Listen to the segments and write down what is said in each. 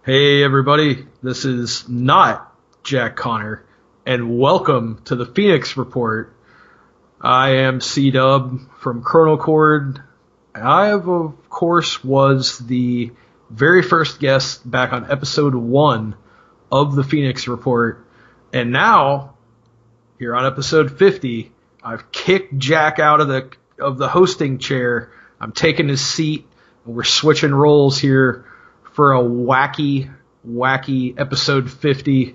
Hey everybody, this is not Jack Connor, and welcome to the Phoenix Report. I am C-Dub from Chronochord. I, of course, was the very first guest back on episode 1 of the Phoenix Report, and now, here on episode 50, I've kicked Jack out of the hosting chair. I'm taking his seat, and we're switching roles here for a wacky episode 50.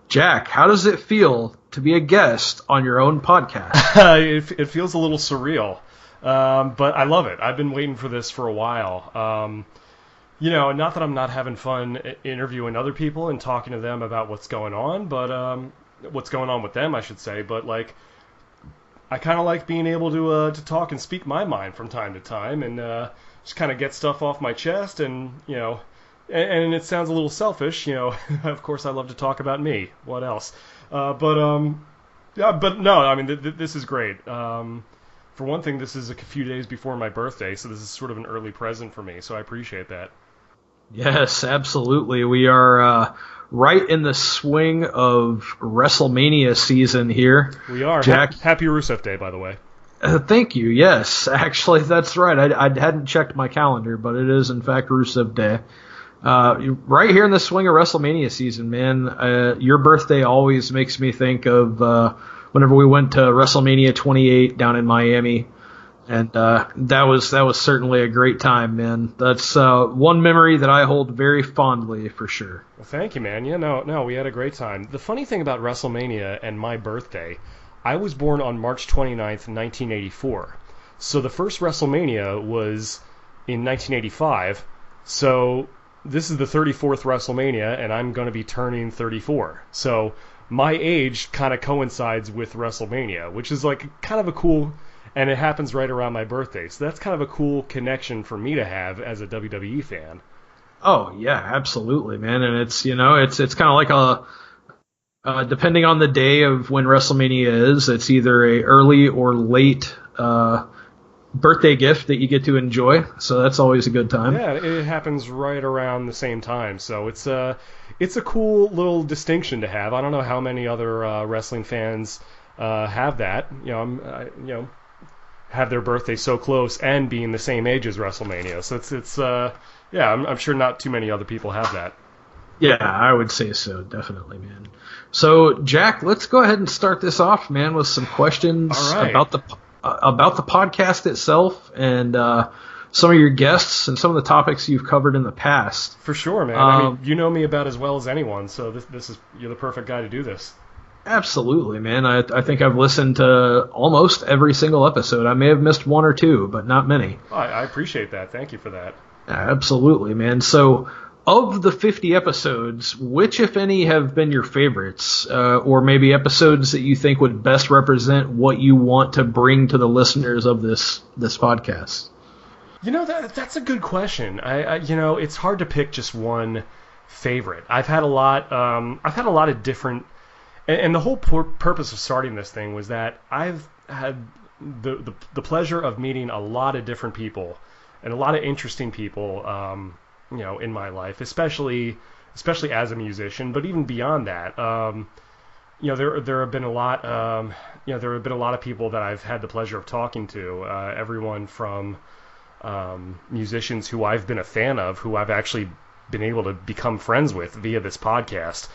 Jack, how does it feel to be a guest on your own podcast? It feels a little surreal, but I love it. I've been waiting for this for a while. Not that I'm not having fun interviewing other people and talking to them about what's going on, but what's going on with them, I should say. But I kind of like being able to talk and speak my mind from time to time, and just kind of get stuff off my chest, and And it sounds a little selfish, of course I love to talk about me. What else? But no, I mean, this is great. For one thing, this is a few days before my birthday, so this is sort of an early present for me, so I appreciate that. Yes, absolutely. We are right in the swing of WrestleMania season here. We are. Jack, Happy Rusev Day, by the way. Thank you. Yes, actually, that's right. I hadn't checked my calendar, but it is, in fact, Rusev Day. Right here in the swing of WrestleMania season, man. Your birthday always makes me think of whenever we went to WrestleMania 28 down in Miami, and that was certainly a great time, man. That's one memory that I hold very fondly, for sure. Well, thank you, man. Yeah, no, we had a great time. The funny thing about WrestleMania and my birthday, I was born on March 29th, 1984. So the first WrestleMania was in 1985. So this is the 34th WrestleMania, and I'm going to be turning 34. So my age kind of coincides with WrestleMania, which is kind of a cool, and it happens right around my birthday. So that's kind of a cool connection for me to have as a WWE fan. Oh yeah, absolutely, man. And it's it's kind of like a depending on the day of when WrestleMania is, it's either a early or late birthday gift that you get to enjoy, so that's always a good time. Yeah, it happens right around the same time, so it's a cool little distinction to have. I don't know how many other wrestling fans have that. Have their birthday so close and being the same age as WrestleMania. So I'm sure not too many other people have that. Yeah, I would say so, definitely, man. So, Jack, let's go ahead and start this off, man, with some questions about the podcast itself and some of your guests and some of the topics you've covered in the past. For sure, man. I mean, you know me about as well as anyone, so you're the perfect guy to do this. Absolutely, man. I think I've listened to almost every single episode. I may have missed one or two, but not many. I appreciate that. Thank you for that. Absolutely, man. So, of the 50 episodes, which, if any, have been your favorites, or maybe episodes that you think would best represent what you want to bring to the listeners of this podcast? That's a good question. It's hard to pick just one favorite. I've had a lot of different, and the whole purpose of starting this thing was that I've had the pleasure of meeting a lot of different people and a lot of interesting people. In my life, especially as a musician, but even beyond that, there have been a lot, there have been a lot of people that I've had the pleasure of talking to, everyone from musicians who I've been a fan of, who I've actually been able to become friends with via this podcast,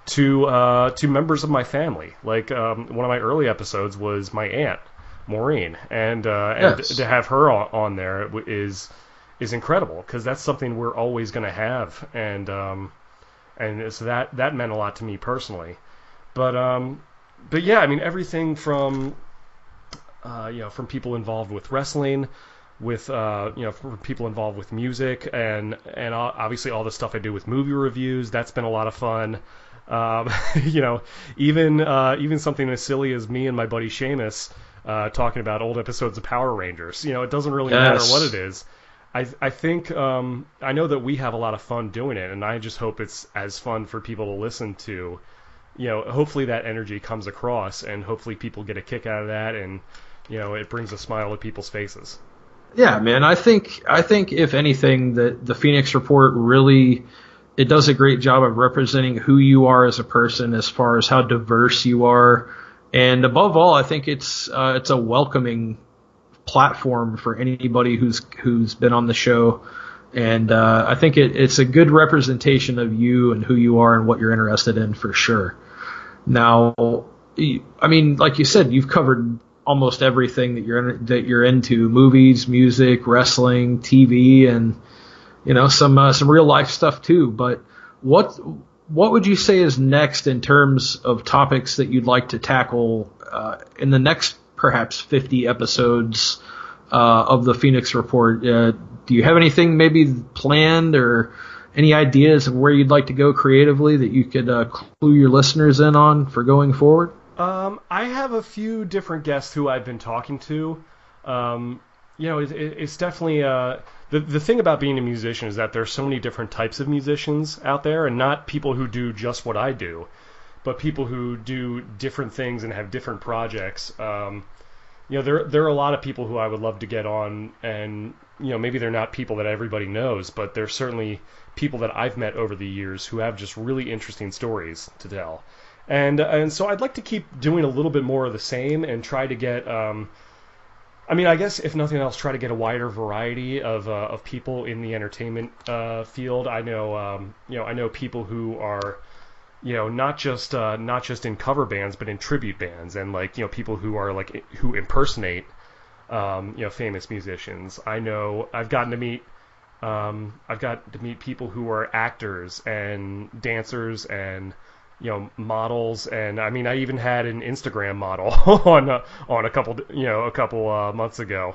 to members of my family. One of my early episodes was my aunt, Maureen, and Yes. to have her on there is incredible, because that's something we're always going to have, and so that meant a lot to me personally. But yeah, I mean, everything from from people involved with wrestling, with from people involved with music, and obviously all the stuff I do with movie reviews, that's been a lot of fun. Even something as silly as me and my buddy Seamus talking about old episodes of Power Rangers. It doesn't really matter what it is. I think I know that we have a lot of fun doing it, and I just hope it's as fun for people to listen to. Hopefully that energy comes across, and hopefully people get a kick out of that, and it brings a smile to people's faces. Yeah, man. I think if anything, that the Phoenix Report really it does a great job of representing who you are as a person, as far as how diverse you are, and above all, I think it's a welcoming platform for anybody who's been on the show, and I think it's a good representation of you and who you are and what you're interested in for sure. Now, I mean, like you said, you've covered almost everything that you're into: movies, music, wrestling, TV, and some real life stuff too. But what would you say is next in terms of topics that you'd like to tackle in the next perhaps 50 episodes of the Phoenix Report? Do you have anything maybe planned, or any ideas of where you'd like to go creatively that you could clue your listeners in on for going forward? I have a few different guests who I've been talking to. It's definitely the thing about being a musician is that there's so many different types of musicians out there, and not people who do just what I do, but people who do different things and have different projects. There are a lot of people who I would love to get on, and maybe they're not people that everybody knows, but they're certainly people that I've met over the years who have just really interesting stories to tell. And so I'd like to keep doing a little bit more of the same and try to get, I guess if nothing else, try to get a wider variety of people in the entertainment field. I know people who are, not just in cover bands, but in tribute bands, and people who are who impersonate, famous musicians. I know I've gotten to meet people who are actors and dancers and models, and I even had an Instagram model on a couple months ago.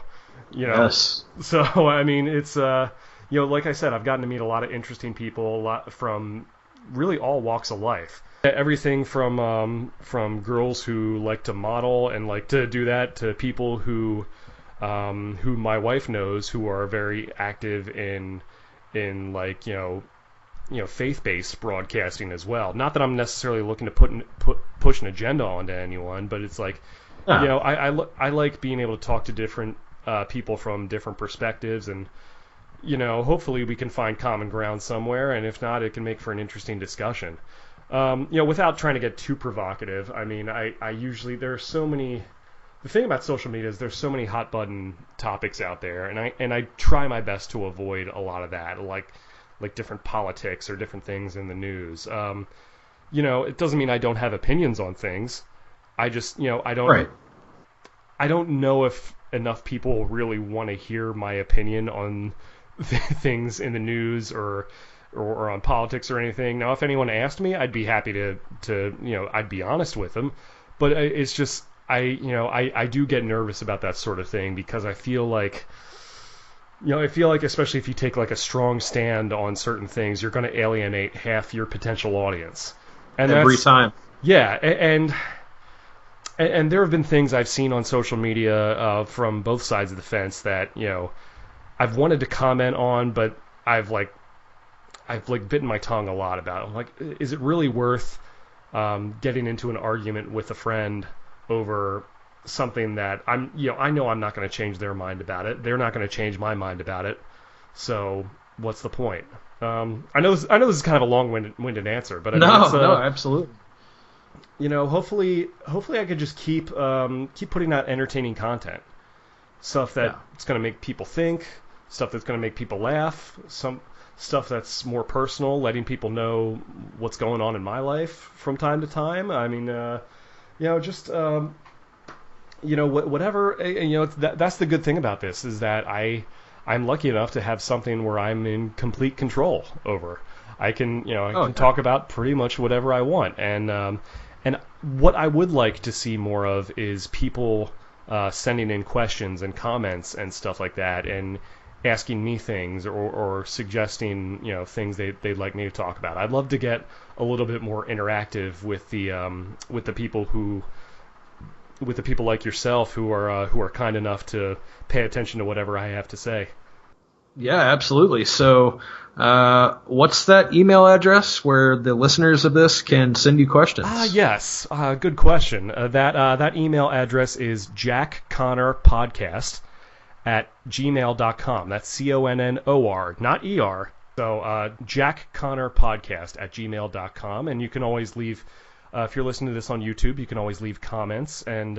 Yes. So it's like I said, I've gotten to meet a lot of interesting people, a lot from really all walks of life. Everything from girls who like to model and like to do that, to people who my wife knows who are very active in faith-based broadcasting as well. Not that I'm necessarily looking to push an agenda onto anyone, but it's I like being able to talk to different people from different perspectives, and hopefully we can find common ground somewhere, and if not, it can make for an interesting discussion. Without trying to get too provocative, I usually, there are so many. The thing about social media is there's so many hot button topics out there, and I try my best to avoid a lot of that, like different politics or different things in the news. It doesn't mean I don't have opinions on things. I just, I don't. Right. I don't know if enough people really want to hear my opinion on things in the news or on politics or anything. Now, if anyone asked me, I'd be happy to I'd be honest with them. But it's just, I do get nervous about that sort of thing, because I feel like, especially if you take a strong stand on certain things, you're going to alienate half your potential audience. And every time. Yeah, and there have been things I've seen on social media from both sides of the fence that I've wanted to comment on, but I've bitten my tongue a lot about it. I'm like, is it really worth getting into an argument with a friend over something that I know I'm not going to change their mind about it. They're not going to change my mind about it. So what's the point? I know this is kind of a long-winded answer, but no, absolutely. Hopefully I could just keep putting out entertaining content, stuff that's going to make people think, stuff that's going to make people laugh, some stuff that's more personal, letting people know what's going on in my life from time to time. Whatever. That's the good thing about this, is that I'm lucky enough to have something where I'm in complete control over. I can talk about pretty much whatever I want, and what I would like to see more of is people sending in questions and comments and stuff like that, and asking me things or suggesting things they'd like me to talk about. I'd love to get a little bit more interactive with the people like yourself who are kind enough to pay attention to whatever I have to say. Yeah, absolutely. So, what's that email address where the listeners of this can send you questions? Yes. Good question. That email address is jackconnorpodcast@gmail.com. That's CONNOR, not ER, So jackconnorpodcast at gmail.com, and you can always leave, if you're listening to this on YouTube, you can always leave comments, and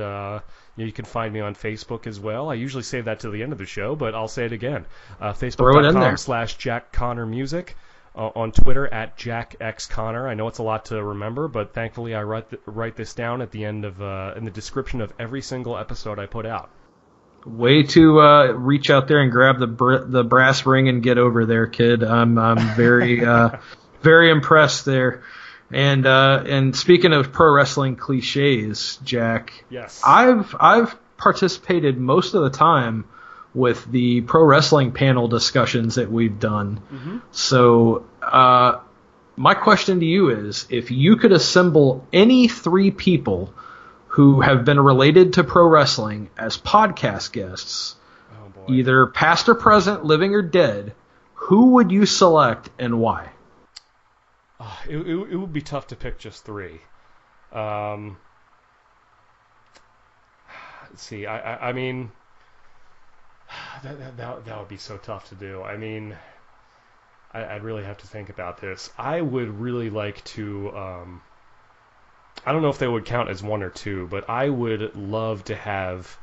you can find me on Facebook as well. I usually save that to the end of the show, but I'll say it again. Facebook.com/jackconnormusic. On Twitter at jackxconnor. I know it's a lot to remember, but thankfully I write this down at the end of in the description of every single episode I put out. Way to reach out there and grab the brass ring and get over there, kid. I'm very very impressed there. And speaking of pro wrestling cliches, Jack, yes, I've participated most of the time with the pro wrestling panel discussions that we've done. Mm-hmm. So my question to you is, if you could assemble any three people who have been related to pro wrestling as podcast guests, either past or present, living or dead, who would you select and why? It would be tough to pick just three. Let's see. I mean, that would be so tough to do. I mean, I'd really have to think about this. I would really like to. I don't know if they would count as one or two, but I would love to have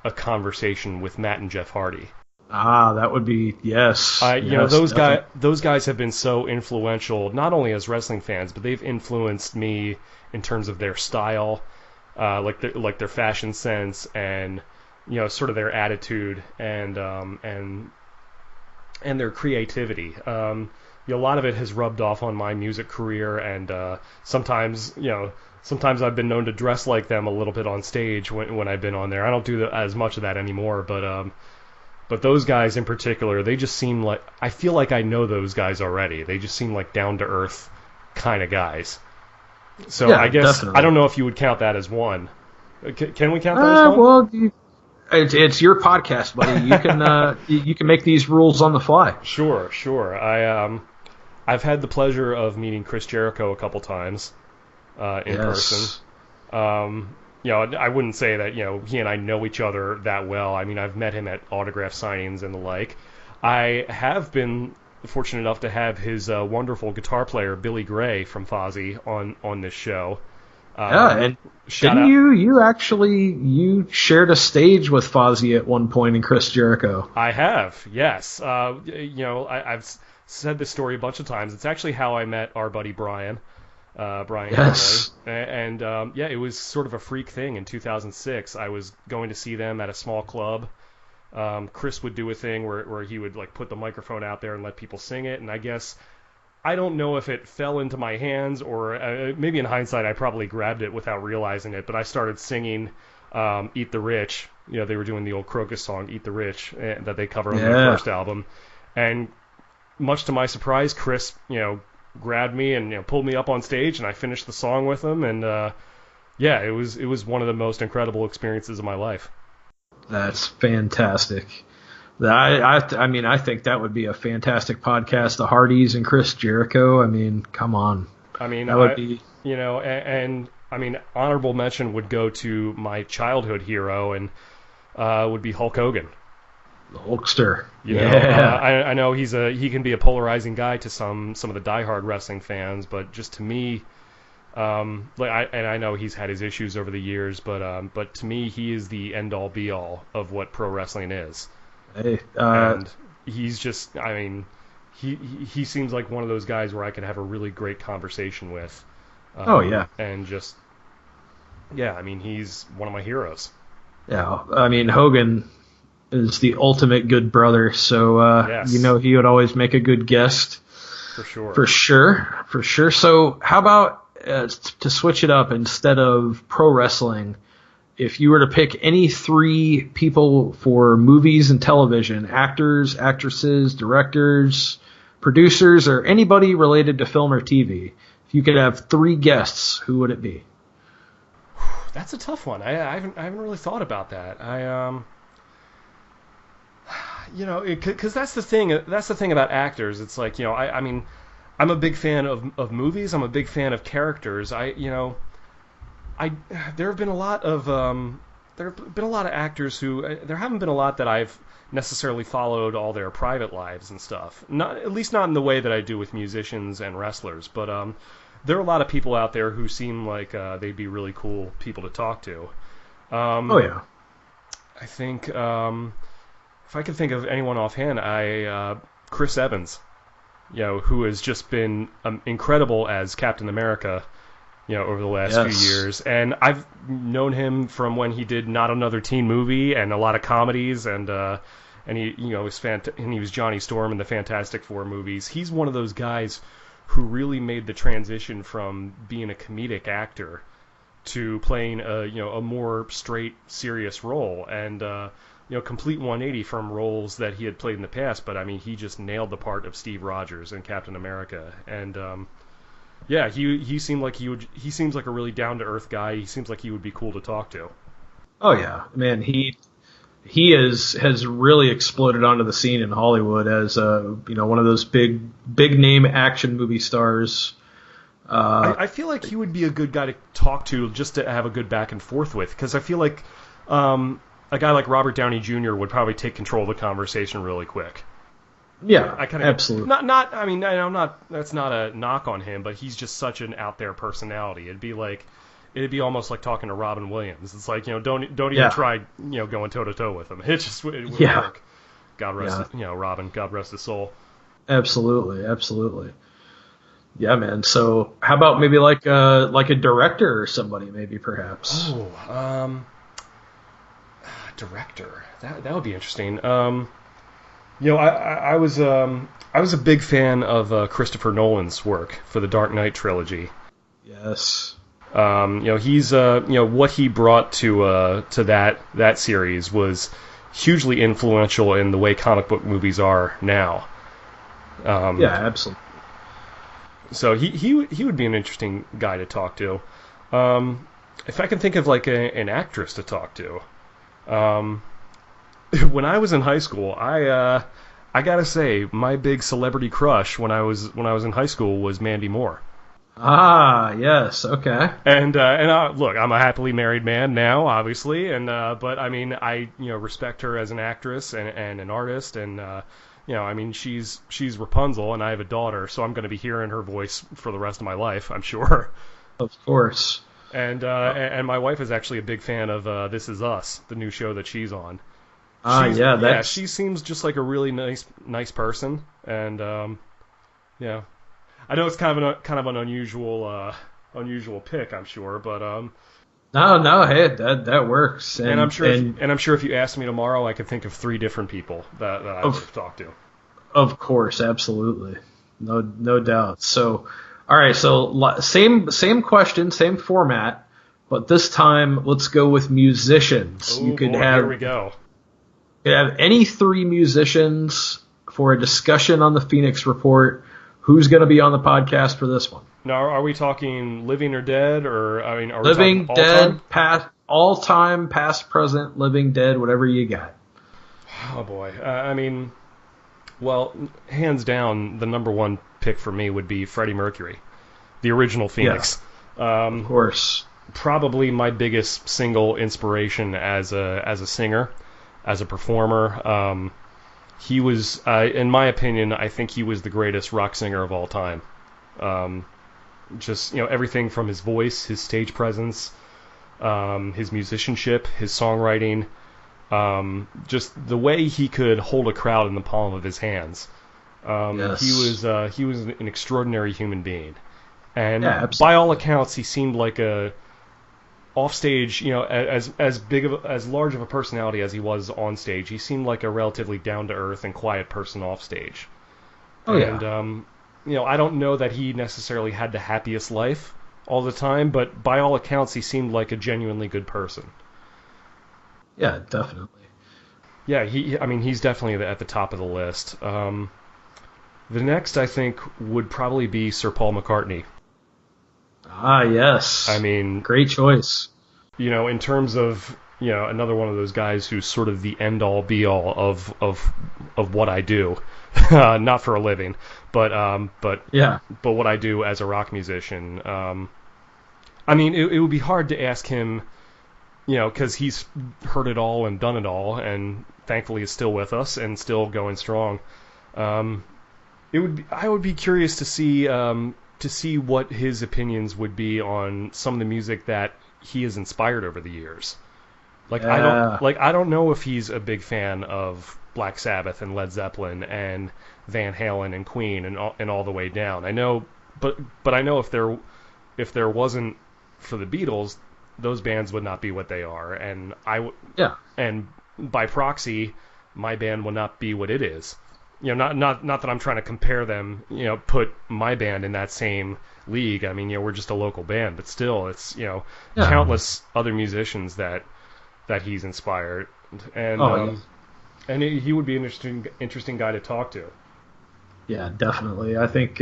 a conversation with Matt and Jeff Hardy. That would be, yes. Those guys have been so influential, not only as wrestling fans, but they've influenced me in terms of their style, like their fashion sense, and sort of their attitude and their creativity. A lot of it has rubbed off on my music career, and sometimes I've been known to dress like them a little bit on stage when I've been on there. I don't do as much of that anymore, but those guys in particular, they just seem like, I feel like I know those guys already. They just seem like down-to-earth kind of guys. So yeah, I guess, definitely. I don't know if you would count that as one. Can we count that as one? Well, it's your podcast, buddy. You can you can make these rules on the fly. Sure. I've had the pleasure of meeting Chris Jericho a couple times in person. I wouldn't say that, he and I know each other that well. I mean, I've met him at autograph signings and the like. I have been fortunate enough to have his wonderful guitar player, Billy Gray from Fozzy, on this show. And didn't you shared a stage with Fozzy at one point in Chris Jericho? I have, yes. I've said this story a bunch of times. It's actually how I met our buddy Bryan. Bryan, yes. And it was sort of a freak thing in 2006. I was going to see them at a small club. Chris would do a thing where he would put the microphone out there and let people sing it, and I guess, I don't know if it fell into my hands or maybe in hindsight I probably grabbed it without realizing it, but I started singing Eat the Rich. They were doing the old Crocus song, Eat the Rich, that they covered on their first album, and much to my surprise, Chris, grabbed me and pulled me up on stage, and I finished the song with him, and it was one of the most incredible experiences of my life. That's fantastic. I think that would be a fantastic podcast. The Hardys and Chris Jericho. I mean, come on. I mean, that would be. And I mean, honorable mention would go to my childhood hero, and would be Hulk Hogan. The Hulkster. I know he can be a polarizing guy to some of the diehard wrestling fans, but just to me, I know he's had his issues over the years, but to me, he is the end all be all of what pro wrestling is. Hey, and he's just, I mean, he seems like one of those guys where I could have a really great conversation with. And just, I mean, he's one of my heroes. Yeah, I mean, Hogan is the ultimate good brother, so yes. He would always make a good guest. For sure. So how about to switch it up, instead of pro wrestling, if you were to pick any three people for movies and television, actors, actresses, directors, producers, or anybody related to film or TV, if you could have three guests, who would it be? That's a tough one. I haven't really thought about that. Because that's the thing. That's the thing about actors. It's like, I mean, I'm a big fan of movies. I'm a big fan of characters. There have been a lot of there have been a lot of actors who there haven't been a lot that I've necessarily followed all their private lives and stuff. Not at least not in the way that I do with musicians and wrestlers, but there are a lot of people out there who seem like they'd be really cool people to talk to. Oh yeah. I think if I could think of anyone offhand, Chris Evans, who has just been incredible as Captain America, over the last few years. And I've known him from when he did Not Another Teen Movie and a lot of comedies, and he, and he was Johnny Storm in the Fantastic Four movies. He's one of those guys who really made the transition from being a comedic actor to playing a more straight, serious role, and complete 180 from roles that he had played in the past. But I mean, he just nailed the part of Steve Rogers in Captain America, and he seemed like he seems like a really down to earth guy. He seems like he would be cool to talk to. Oh yeah, man, he has really exploded onto the scene in Hollywood as one of those big name action movie stars. I feel like he would be a good guy to talk to, just to have a good back and forth with, because I feel like a guy like Robert Downey Jr. would probably take control of the conversation really quick. Yeah, absolutely. I mean, I'm not. That's not a knock on him, but he's just such an out there personality. It'd be almost like talking to Robin Williams. It's like, don't even try, going toe to toe with him. It wouldn't work. God rest, Robin. God rest his soul. Absolutely. Yeah, man. So how about maybe like a director or somebody, maybe perhaps? Oh, director. That would be interesting. I was a big fan of Christopher Nolan's work for the Dark Knight trilogy. Yes. He's what he brought to that series was hugely influential in the way comic book movies are now. Yeah, absolutely. So he would be an interesting guy to talk to. If I can think of like an actress to talk to. When I was in high school, I gotta say my big celebrity crush when I was in high school was Mandy Moore. Ah, yes, okay. And look, I'm a happily married man now, obviously, and but I mean, I respect her as an actress and an artist, and I mean, she's Rapunzel, and I have a daughter, so I'm going to be hearing her voice for the rest of my life, I'm sure. Of course. And my wife is actually a big fan of This Is Us, the new show that she's on. She seems just like a really nice person, and I know it's kind of an unusual pick, I'm sure, but no, hey, that works, and I'm sure if you asked me tomorrow, I could think of 3 different people that I would have talked to. Of course, absolutely, no doubt. So, all right, so same question, same format, but this time let's go with musicians. Here we go. You could have any 3 musicians for a discussion on the Phoenix Report. Who's going to be on the podcast for this one? Now, are we talking living or dead, or I mean, are living, we talking dead, past, all time, past, present, living, dead, whatever you got? Oh boy, I mean, well, hands down, the number one pick for me would be Freddie Mercury, the original Phoenix. Yeah, of course. Probably my biggest single inspiration as a singer, as a performer. He was, in my opinion, I think he was the greatest rock singer of all time. Just, everything from his voice, his stage presence, his musicianship, his songwriting, just the way he could hold a crowd in the palm of his hands. Yes. He was an extraordinary human being. And by all accounts, he seemed like a offstage, as large of a personality as he was on stage, he seemed like a relatively down to earth and quiet person off stage. Oh yeah. And I don't know that he necessarily had the happiest life all the time, but by all accounts, he seemed like a genuinely good person. Yeah, definitely. Yeah, he's definitely at the top of the list. The next, I think, would probably be Sir Paul McCartney. Ah, yes. I mean, great choice. In terms of, another one of those guys who's sort of the end all be all of what I do, not for a living, but what I do as a rock musician. I mean, it would be hard to ask him because he's heard it all and done it all, and thankfully is still with us and still going strong. I would be curious to see what his opinions would be on some of the music that he has inspired over the years. I don't know if he's a big fan of Black Sabbath and Led Zeppelin and Van Halen and Queen and all the way down. I know, but I know if there wasn't for the Beatles, those bands would not be what they are, and and by proxy, my band would not be what it is. Not that I'm trying to compare them. Put my band in that same league. I mean, we're just a local band, but still, it's countless other musicians that he's inspired, and and he would be an interesting guy to talk to. Yeah, definitely. I think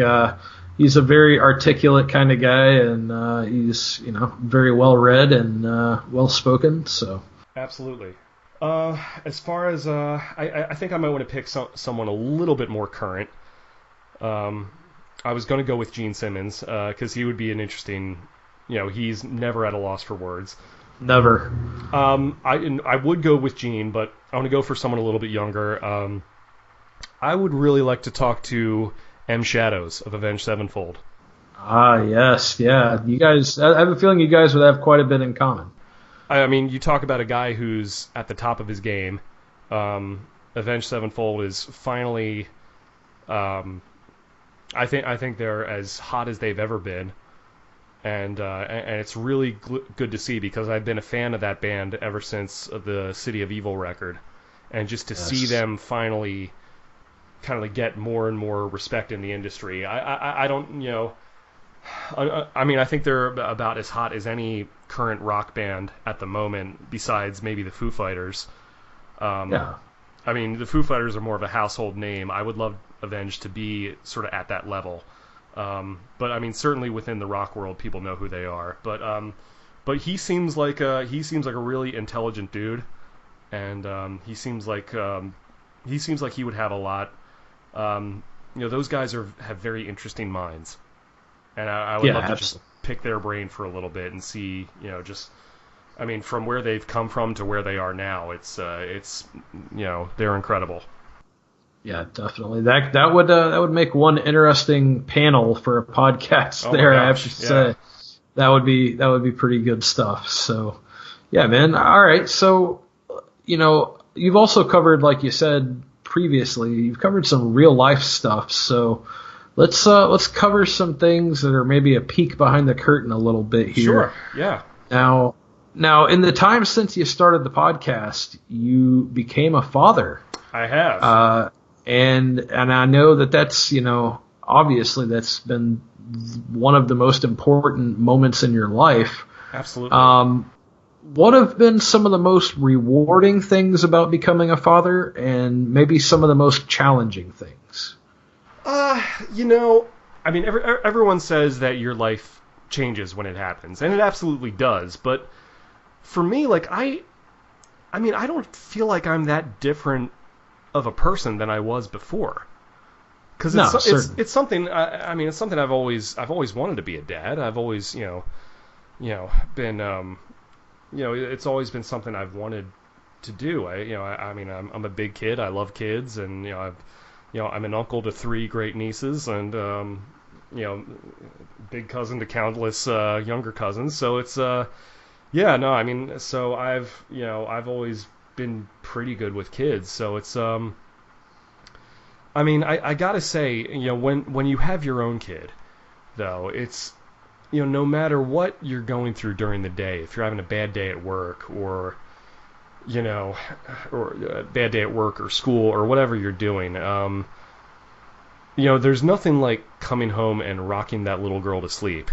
he's a very articulate kind of guy, and he's very well read and well spoken. So absolutely. As far as I think I might want to pick someone a little bit more current. I was going to go with Gene Simmons because he would be an interesting. He's never at a loss for words. Never. I would go with Gene, but I want to go for someone a little bit younger. I would really like to talk to M. Shadows of Avenged Sevenfold. Ah, yes, yeah. You guys, I have a feeling you guys would have quite a bit in common. I mean, you talk about a guy who's at the top of his game. Avenged Sevenfold is finally, I think they're as hot as they've ever been, and it's really good to see because I've been a fan of that band ever since the City of Evil record, and just to see them finally kind of get more and more respect in the industry. I don't, I mean, I think they're about as hot as any current rock band at the moment, besides maybe the Foo Fighters. I mean, the Foo Fighters are more of a household name. I would love Avenged to be sort of at that level. But I mean, certainly within the rock world, people know who they are. But he seems like a really intelligent dude, and he seems like he would have a lot. Those guys have very interesting minds, and I would love to just pick their brain for a little bit and see, I mean, from where they've come from to where they are now, it's they're incredible. Yeah, definitely. That would make one interesting panel for a podcast. I have to say, that would be pretty good stuff. So, yeah, man. All right. So, you've also covered, like you said previously, you've covered some real life stuff. So, let's cover some things that are maybe a peek behind the curtain a little bit here. Sure. Yeah. Now, in the time since you started the podcast, you became a father. I have. And I know that's, obviously that's been one of the most important moments in your life. Absolutely. What have been some of the most rewarding things about becoming a father, and maybe some of the most challenging things? I mean, everyone says that your life changes when it happens, and it absolutely does. But for me, I don't feel like I'm that different of a person than I was before. Because it's something. It's something I've always wanted to be a dad. I've always been it's always been something I've wanted to do. I'm a big kid. I love kids, and I'm an uncle to 3 great nieces, and big cousin to countless younger cousins. So it's so I've always been pretty good with kids. So it's I gotta say, when you have your own kid, though, it's no matter what you're going through during the day, if you're having a bad day at work or a bad day at work or school or whatever you're doing, there's nothing like coming home and rocking that little girl to sleep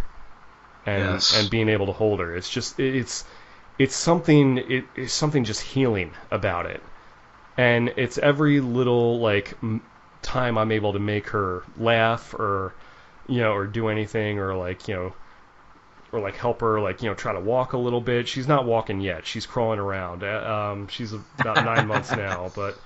and being able to hold her. It's just it's something just healing about it, and it's every little time I'm able to make her laugh or do anything or help her try to walk a little bit. She's not walking yet. She's crawling around. She's about 9 months now, but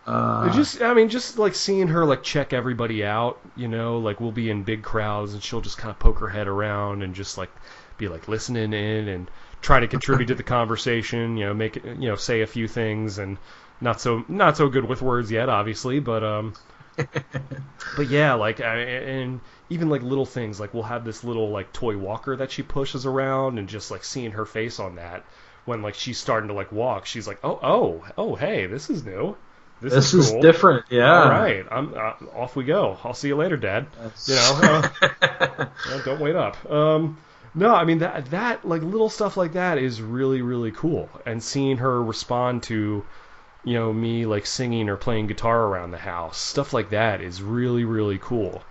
Just like seeing her like check everybody out, like we'll be in big crowds and she'll just kind of poke her head around and just like be like listening in and trying to contribute to the conversation, make it, say a few things, and not so good with words yet, obviously, but yeah, like, and even like little things, like we'll have this little like toy walker that she pushes around, and just like seeing her face on that when like she's starting to like walk, she's like, oh, hey, this is new. This is is cool. Different, yeah. All right, I'm off we go. I'll see you later, Dad. Don't wait up. No, I mean that like little stuff like that is really, really cool, and seeing her respond to, me like singing or playing guitar around the house, stuff like that is really, really cool.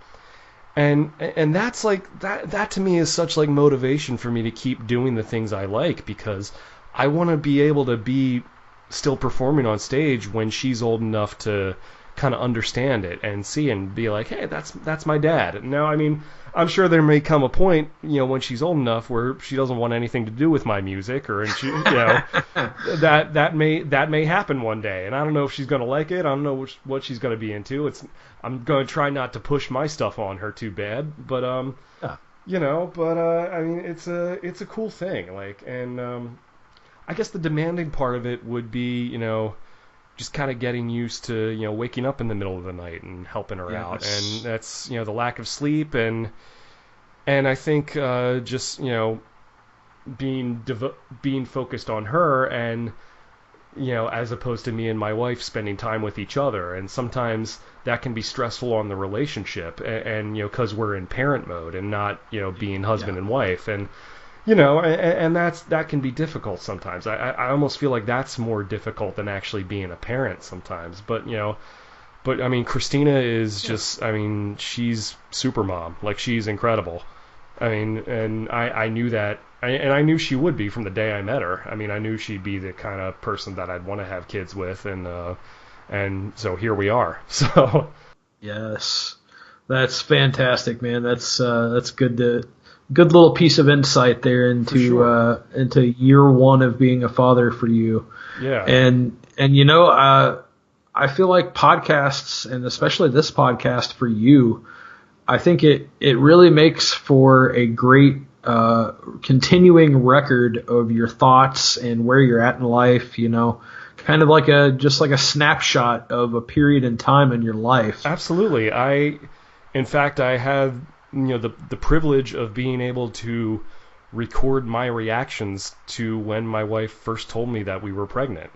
And that's like that to me is such like motivation for me to keep doing the things I like, because I want to be able to be still performing on stage when she's old enough to kind of understand it and see and be like, hey, that's my dad. Now, I mean, I'm sure there may come a point, when she's old enough where she doesn't want anything to do with my music, or that may happen one day, and I don't know if she's going to like it. I don't know what she's going to be into. I'm going to try not to push my stuff on her too bad, but I mean, it's a cool thing, like, and I guess the demanding part of it would be, just kind of getting used to, waking up in the middle of the night and helping her out. And that's, the lack of sleep, and I think just, being focused on her, and, as opposed to me and my wife spending time with each other. And sometimes that can be stressful on the relationship, and because we're in parent mode and not, being husband and wife. And and that can be difficult sometimes. I almost feel like that's more difficult than actually being a parent sometimes. But I mean, Christina is just, I mean, she's super mom. Like, she's incredible. I mean, and I knew that, and I knew she would be from the day I met her. I mean, I knew she'd be the kind of person that I'd want to have kids with, and so here we are. So yes, that's fantastic, man. That's good little piece of insight there into into year one of being a father for you. Yeah. And I feel like podcasts, and especially this podcast for you, I think it really makes for a great continuing record of your thoughts and where you're at in life, kind of like just like a snapshot of a period in time in your life. Absolutely. In fact, I have the privilege of being able to record my reactions to when my wife first told me that we were pregnant.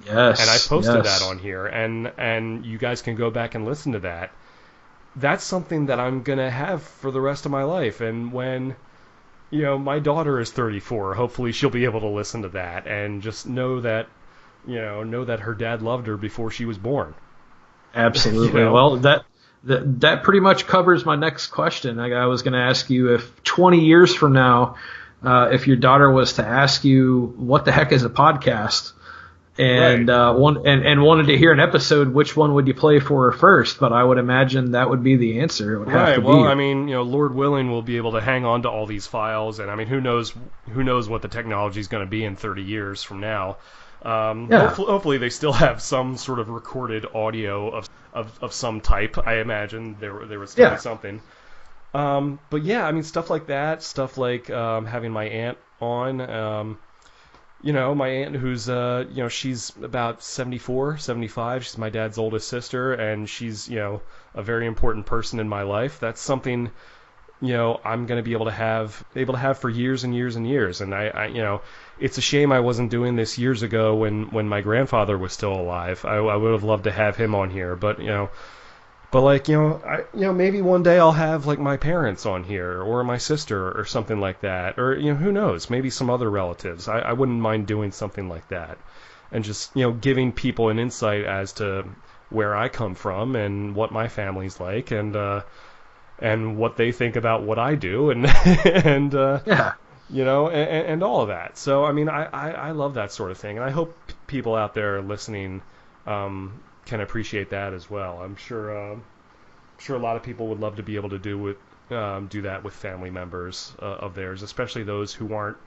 Yes. And I posted that on here, and you guys can go back and listen to that. That's something that I'm going to have for the rest of my life. And when, my daughter is 34, hopefully she'll be able to listen to that and just know that her dad loved her before she was born. Absolutely. Well, that pretty much covers my next question. I was going to ask you, if 20 years from now, if your daughter was to ask you what the heck is a podcast, and wanted to hear an episode, which one would you play for her first? But I would imagine that would be the answer. It would have to be. Well, I mean, Lord willing, we'll be able to hang on to all these files, and I mean, who knows what the technology is going to be in 30 years from now. Hopefully they still have some sort of recorded audio of some type. I imagine there was still be something. But yeah, I mean, stuff like that, stuff like having my aunt on. My aunt who's she's about 74, 75. She's my dad's oldest sister, and she's a very important person in my life. That's something I'm going to be able to have for years and years and years. And I it's a shame I wasn't doing this years ago when my grandfather was still alive. I would have loved to have him on here, but maybe one day I'll have like my parents on here, or my sister, or something like that, or who knows, maybe some other relatives. I wouldn't mind doing something like that, and just giving people an insight as to where I come from and what my family's like, and what they think about what I do, and and all of that. So I mean, I love that sort of thing, and I hope people out there listening can appreciate that as well. I'm sure a lot of people would love to be able to do that with family members of theirs, especially those who aren't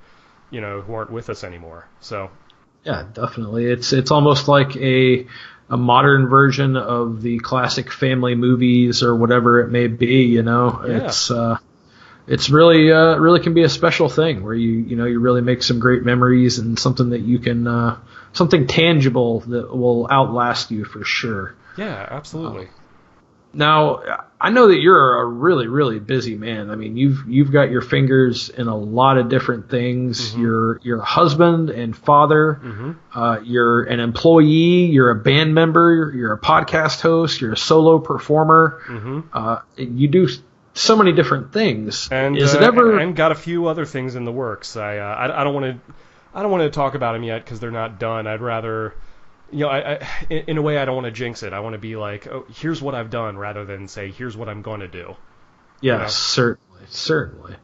with us anymore. So Yeah, definitely. It's almost like a modern version of the classic family movies or whatever it may be. Yeah. It's really can be a special thing where you really make some great memories and something that you can something tangible that will outlast you for sure. Yeah, absolutely. Now, I know that you're a really, really busy man. I mean, you've got your fingers in a lot of different things. Mm-hmm. You're a husband and father. Mm-hmm. You're an employee. You're a band member. You're a podcast host. You're a solo performer. Mm-hmm. You do so many different things. And Is it ever? and got a few other things in the works. I don't want to talk about them yet because they're not done. I'd rather. In a way, I don't want to jinx it. I want to be like, oh, here's what I've done, rather than say, here's what I'm going to do. Yes, certainly.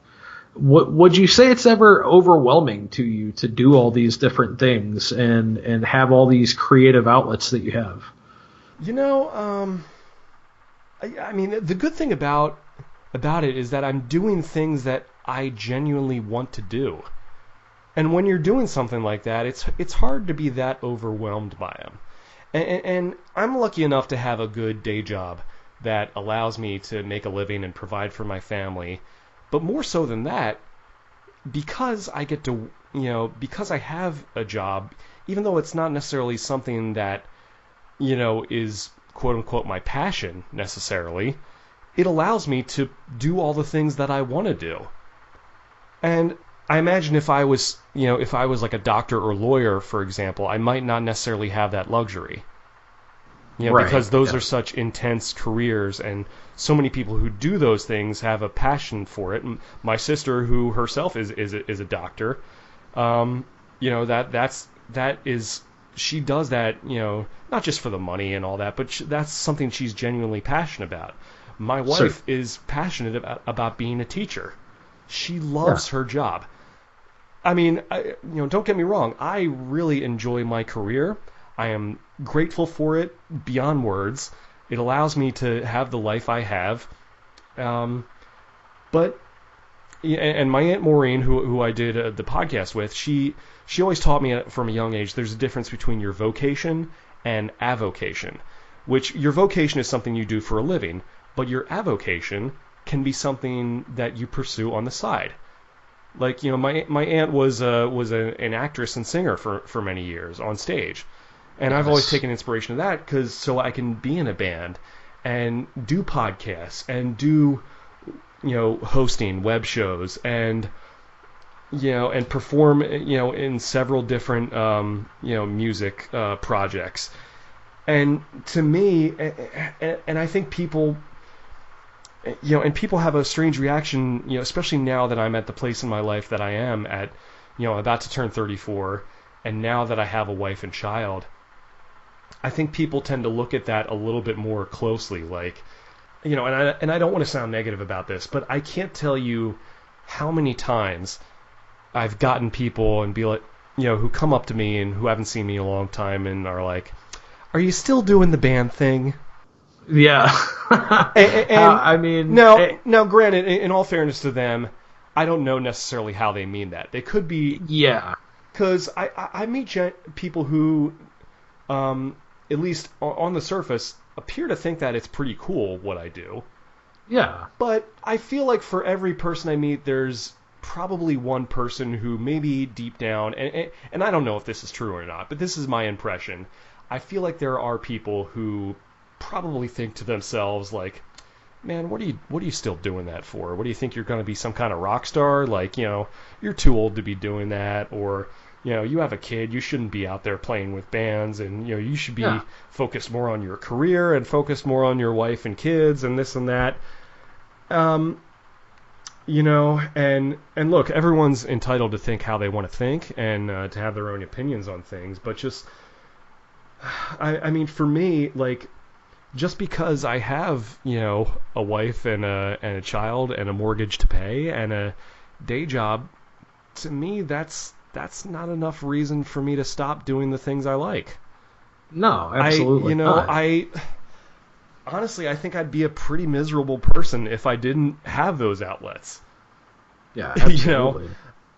Would you say it's ever overwhelming to you to do all these different things and have all these creative outlets that you have? I mean, the good thing about it is that I'm doing things that I genuinely want to do. And when you're doing something like that, it's hard to be that overwhelmed by them. And I'm lucky enough to have a good day job that allows me to make a living and provide for my family. But more so than that, because I get to, because I have a job, even though it's not necessarily something that, is quote unquote my passion necessarily, it allows me to do all the things that I want to do. And I imagine if I was like a doctor or lawyer, for example, I might not necessarily have that luxury. Right, because those are such intense careers, and so many people who do those things have a passion for it. And my sister, who herself is a doctor, she does that, not just for the money and all that, but that's something she's genuinely passionate about. My wife is passionate about being a teacher. She loves her job. I mean, don't get me wrong. I really enjoy my career. I am grateful for it beyond words. It allows me to have the life I have. But my Aunt Maureen, who I did the podcast with, she always taught me from a young age there's a difference between your vocation and avocation, which your vocation is something you do for a living, but your avocation can be something that you pursue on the side. Like, my aunt was an actress and singer for many years on stage. And I've always taken inspiration of that so I can be in a band and do podcasts and do, hosting web shows and, and perform, in several different, music projects. And to me, and I think people, and people have a strange reaction, especially now that I'm at the place in my life that I am at, about to turn 34, and now that I have a wife and child. I think people tend to look at that a little bit more closely, like, and I don't want to sound negative about this, but I can't tell you how many times I've gotten people and be like, who come up to me and who haven't seen me in a long time and are like, "Are you still doing the band thing?" Yeah. I mean, now, granted, in all fairness to them, I don't know necessarily how they mean that. They could be, because I meet people who, at least on the surface, appear to think that it's pretty cool what I do. Yeah. But I feel like for every person I meet, there's probably one person who maybe deep down, and I don't know if this is true or not, but this is my impression. I feel like there are people who probably think to themselves like, "Man, what are you still doing that for? What do you think you're going to be, some kind of rock star? Like, you're too old to be doing that, or you have a kid, you shouldn't be out there playing with bands, and you should be focused more on your career and focused more on your wife and kids and this and that." And look, everyone's entitled to think how they want to think and to have their own opinions on things, but just I mean, for me, like, just because I have, a wife and a child and a mortgage to pay and a day job, to me that's not enough reason for me to stop doing the things I like. No, absolutely not. Honestly, I think I'd be a pretty miserable person if I didn't have those outlets. Yeah, absolutely.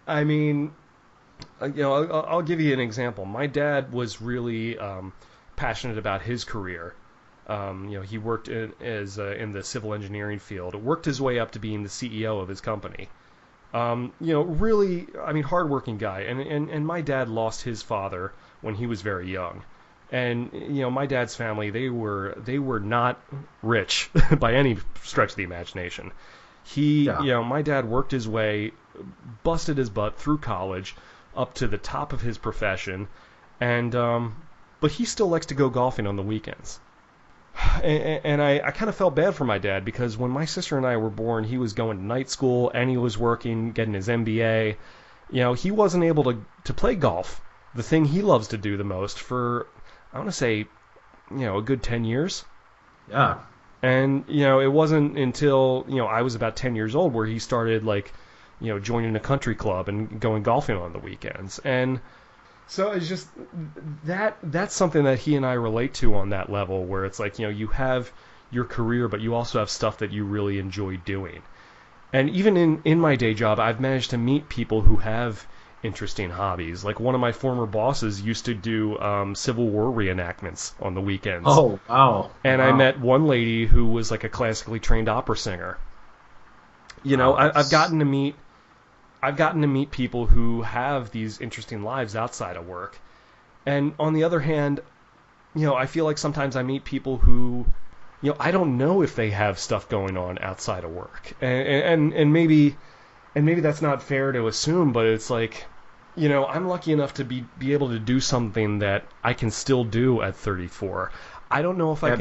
I mean, I'll give you an example. My dad was really passionate about his career. He worked in the civil engineering field. Worked his way up to being the CEO of his company. Really, I mean, hardworking guy. And my dad lost his father when he was very young. And my dad's family, they were not rich by any stretch of the imagination. My dad worked his way, busted his butt through college, up to the top of his profession, and but he still likes to go golfing on the weekends. And I kind of felt bad for my dad because when my sister and I were born, he was going to night school and he was working, getting his MBA. He wasn't able to play golf, the thing he loves to do the most, for, I want to say, a good 10 years. Yeah. And, it wasn't until, I was about 10 years old where he started, joining a country club and going golfing on the weekends. And so it's just that's something that he and I relate to on that level, where it's like, you have your career, but you also have stuff that you really enjoy doing. And even in my day job, I've managed to meet people who have interesting hobbies. Like one of my former bosses used to do Civil War reenactments on the weekends. Oh, wow. And I met one lady who was like a classically trained opera singer. I've gotten to meet people who have these interesting lives outside of work. And on the other hand, I feel like sometimes I meet people who, I don't know if they have stuff going on outside of work. And maybe that's not fair to assume, but it's like, I'm lucky enough to be able to do something that I can still do at 34. I don't know if I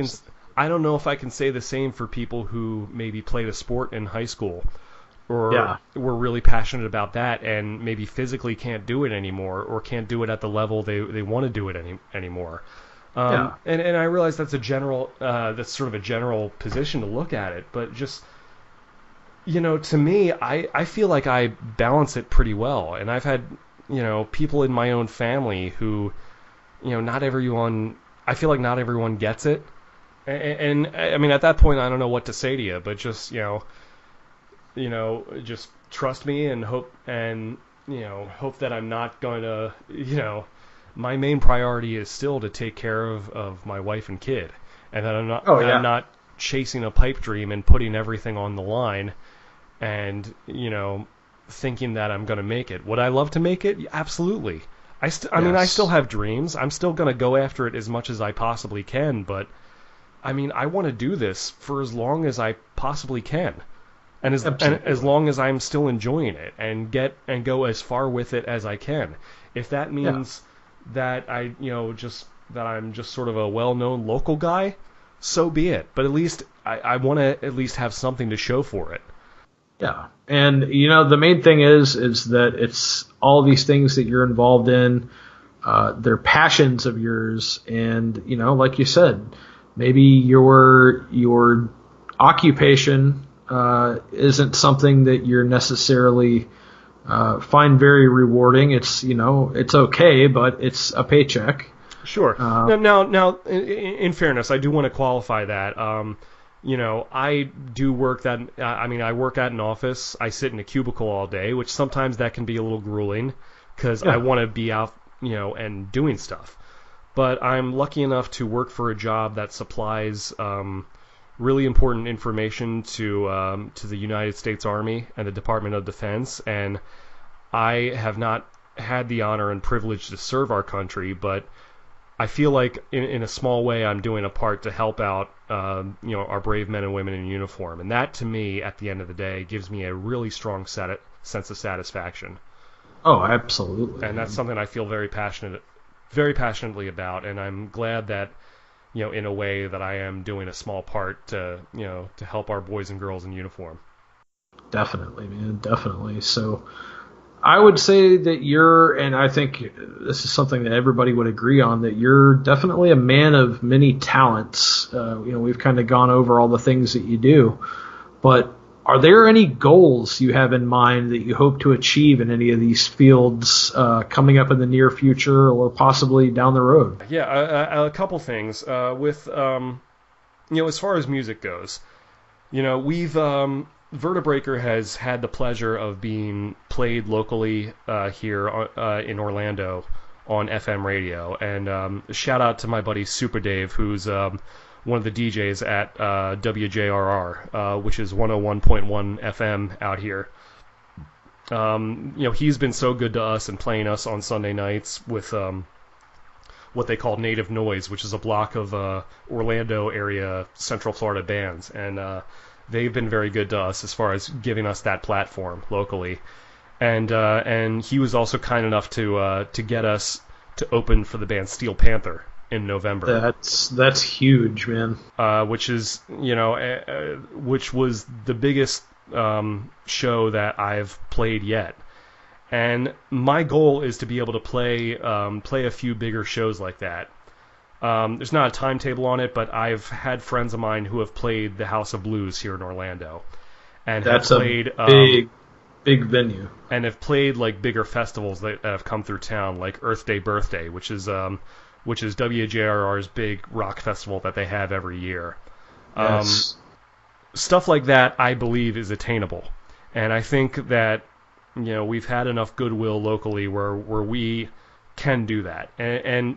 can say the same for people who maybe played a sport in high school, or were really passionate about that and maybe physically can't do it anymore, or can't do it at the level they want to do it anymore. And I realize that's that's sort of a general position to look at it, but just, to me, I feel like I balance it pretty well. And I've had, people in my own family who, I feel like not everyone gets it. And I mean, at that point, I don't know what to say to you, but just, just trust me and hope that I'm not going to, my main priority is still to take care of my wife and kid, and that I'm not chasing a pipe dream and putting everything on the line and, thinking that I'm going to make it. Would I love to make it? Absolutely. I still have dreams. I'm still going to go after it as much as I possibly can, but I mean, I want to do this for as long as I possibly can. And as long as I'm still enjoying it and go as far with it as I can. If that means that I'm just sort of a well-known local guy, so be it. But at least I want to at least have something to show for it. Yeah. And, the main thing is that it's all these things that you're involved in, they're passions of yours. And, like you said, maybe your occupation isn't something that you're necessarily find very rewarding. It's it's okay, but it's a paycheck. Sure. Now, in fairness, I do want to qualify that. I do work that. I work at an office. I sit in a cubicle all day, which sometimes that can be a little grueling because I want to be out, and doing stuff. But I'm lucky enough to work for a job that supplies really important information to the United States Army and the Department of Defense, and I have not had the honor and privilege to serve our country, but I feel like in a small way I'm doing a part to help out our brave men and women in uniform, and that to me at the end of the day gives me a really strong sense of satisfaction. Oh, absolutely. And that's something I feel very passionately about, and I'm glad that in a way that I am doing a small part to help our boys and girls in uniform. Definitely, man, definitely. So I would say that and I think this is something that everybody would agree on, that you're definitely a man of many talents. We've kind of gone over all the things that you do, but are there any goals you have in mind that you hope to achieve in any of these fields coming up in the near future or possibly down the road? Yeah, a couple things. With as far as music goes, we've Vertebreaker has had the pleasure of being played locally here in Orlando on FM radio. And shout out to my buddy Super Dave, who's one of the DJs at WJRR, which is 101.1 FM out here. He's been so good to us and playing us on Sunday nights with what they call Native Noise, which is a block of Orlando area Central Florida bands. And they've been very good to us as far as giving us that platform locally. And he was also kind enough to get us to open for the band Steel Panther in November. That's huge, man. Which is, which was the biggest show that I've played yet. And my goal is to be able to play a few bigger shows like that. There's not a timetable on it, but I've had friends of mine who have played the House of Blues here in Orlando, and that's have played big venue, and have played like bigger festivals that have come through town, like Earth Day Birthday, which is WJRR's big rock festival that they have every year. Yes. Stuff like that, I believe, is attainable, and I think that we've had enough goodwill locally where we can do that, and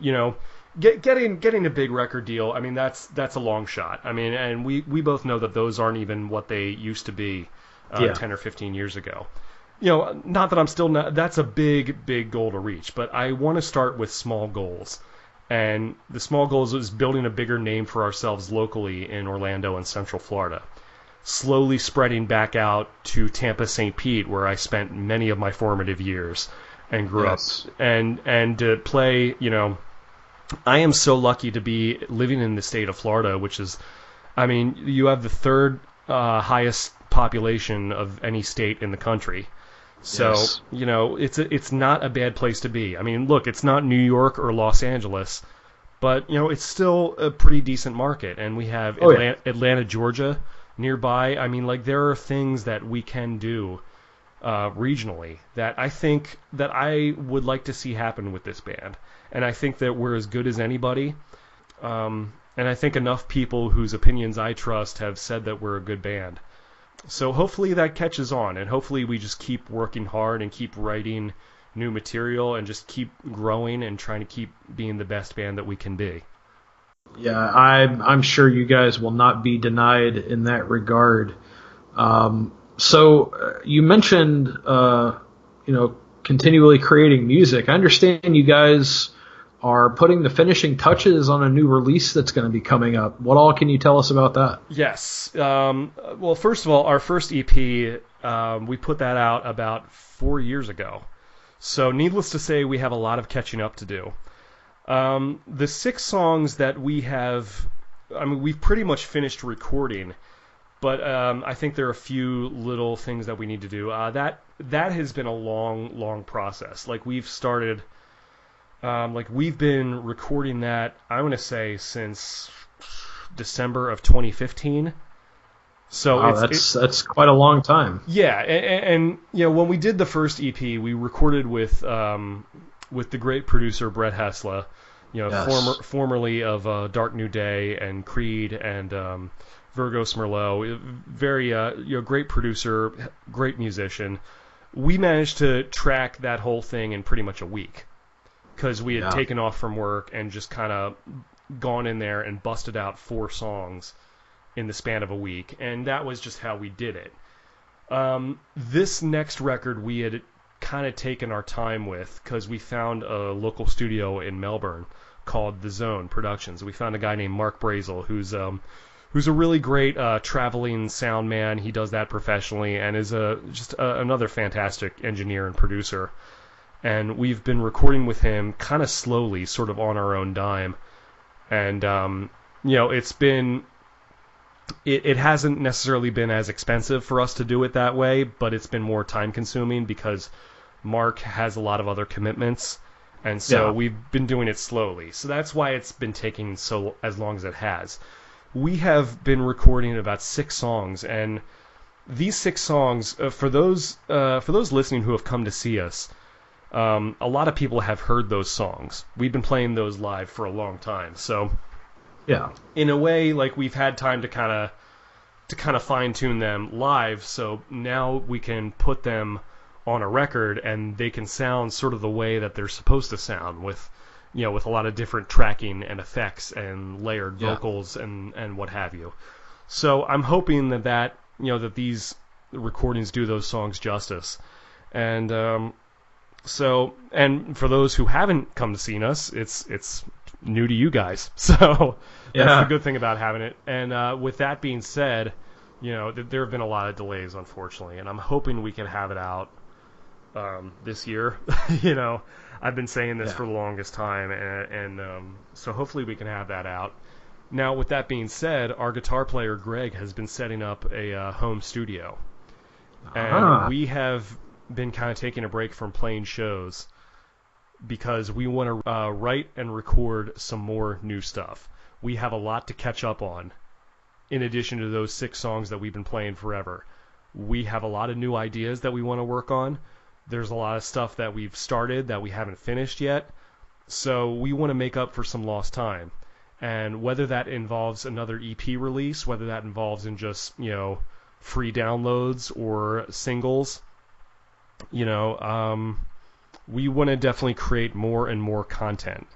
getting a big record deal. I mean, that's a long shot. I mean, and we both know that those aren't even what they used to be 10 or 15 years ago. Not that I'm still not. That's a big goal to reach, but I want to start with small goals. And the small goals is building a bigger name for ourselves locally in Orlando and Central Florida. Slowly spreading back out to Tampa, St. Pete, where I spent many of my formative years and grew up. And to play, I am so lucky to be living in the state of Florida, which is, I mean, you have the third highest population of any state in the country. So, it's not a bad place to be. I mean, look, it's not New York or Los Angeles, but, it's still a pretty decent market. And we have Atlanta, Georgia nearby. I mean, like, there are things that we can do regionally that I think that I would like to see happen with this band. And I think that we're as good as anybody. And I think enough people whose opinions I trust have said that we're a good band. So hopefully that catches on, and hopefully we just keep working hard and keep writing new material and just keep growing and trying to keep being the best band that we can be. Yeah, I'm sure you guys will not be denied in that regard. So you mentioned, continually creating music. I understand you guys are putting the finishing touches on a new release that's going to be coming up. What all can you tell us about that? Yes. Well, first of all, our first EP, we put that out about 4 years ago. So needless to say, we have a lot of catching up to do. The 6 songs that we have, I mean, we've pretty much finished recording, but I think there are a few little things that we need to do. That has been a long process. Like, we've started... we've been recording that, I want to say, since December of 2015. So wow, that's quite a long time. Yeah, and when we did the first EP, we recorded with the great producer Brett Hessla, Yes. formerly of Dark New Day and Creed and Virgos Merlot. Very great producer, great musician. We managed to track that whole thing in pretty much a week, because we had taken off from work and just kind of gone in there and busted out 4 songs in the span of a week, and that was just how we did it. This next record we had kind of taken our time with, because we found a local studio in Melbourne called The Zone Productions. We found a guy named Mark Brazel, who's a really great traveling sound man. He does that professionally and is another fantastic engineer and producer. And we've been recording with him kind of slowly, sort of on our own dime. And, it hasn't necessarily been as expensive for us to do it that way, but it's been more time consuming because Mark has a lot of other commitments. And so we've been doing it slowly. So that's why it's been taking as long as it has. We have been recording about 6 songs, and these 6 songs, for those listening who have come to see us, a lot of people have heard those songs. We've been playing those live for a long time. So, in a way, like, we've had time to kind of to kind of fine tune them live. So now we can put them on a record and they can sound sort of the way that they're supposed to sound, with with a lot of different tracking and effects and layered vocals and what have you. So I'm hoping that that these recordings do those songs justice. And so, and for those who haven't come to see us, it's new to you guys. So that's the good thing about having it. And with that being said, there have been a lot of delays, unfortunately, and I'm hoping we can have it out this year. I've been saying this for the longest time, and so hopefully we can have that out. Now, with that being said, our guitar player Greg has been setting up a home studio, and we have been kind of taking a break from playing shows because we want to write and record some more new stuff. We have a lot to catch up on, in addition to those 6 songs that we've been playing forever. We have a lot of new ideas that we want to work on. There's a lot of stuff that we've started that we haven't finished yet. So we want to make up for some lost time. And whether that involves another EP release, whether that involves in just, free downloads or singles, we want to definitely create more and more content,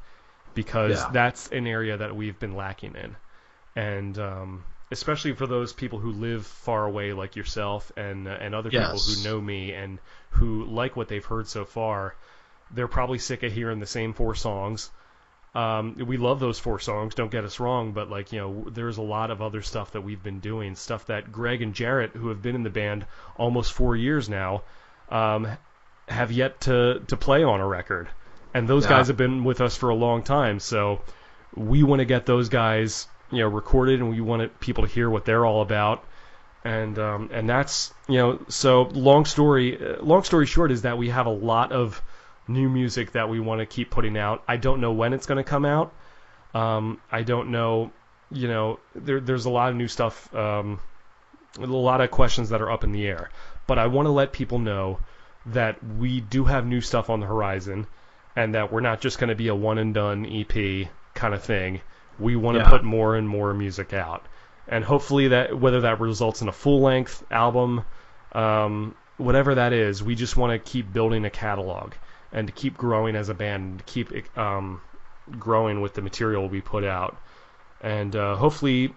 because that's an area that we've been lacking in. And especially for those people who live far away like yourself and other people who know me and who like what they've heard so far, they're probably sick of hearing the same 4 songs. We love those 4 songs, don't get us wrong, but there's a lot of other stuff that we've been doing, stuff that Greg and Jarrett, who have been in the band almost 4 years now, have yet to play on a record. And those guys have been with us for a long time, so we want to get those guys recorded, and we want people to hear what they're all about. And that's, so long story short is that we have a lot of new music that we want to keep putting out. I don't know when it's going to come out. I don't know, there's a lot of new stuff, a lot of questions that are up in the air. But I want to let people know that we do have new stuff on the horizon, and that we're not just going to be a one and done EP kind of thing. We want to put more and more music out. And hopefully that, whether that results in a full-length album, whatever that is, we just want to keep building a catalog and to keep growing as a band, and to keep growing with the material we put out. And hopefully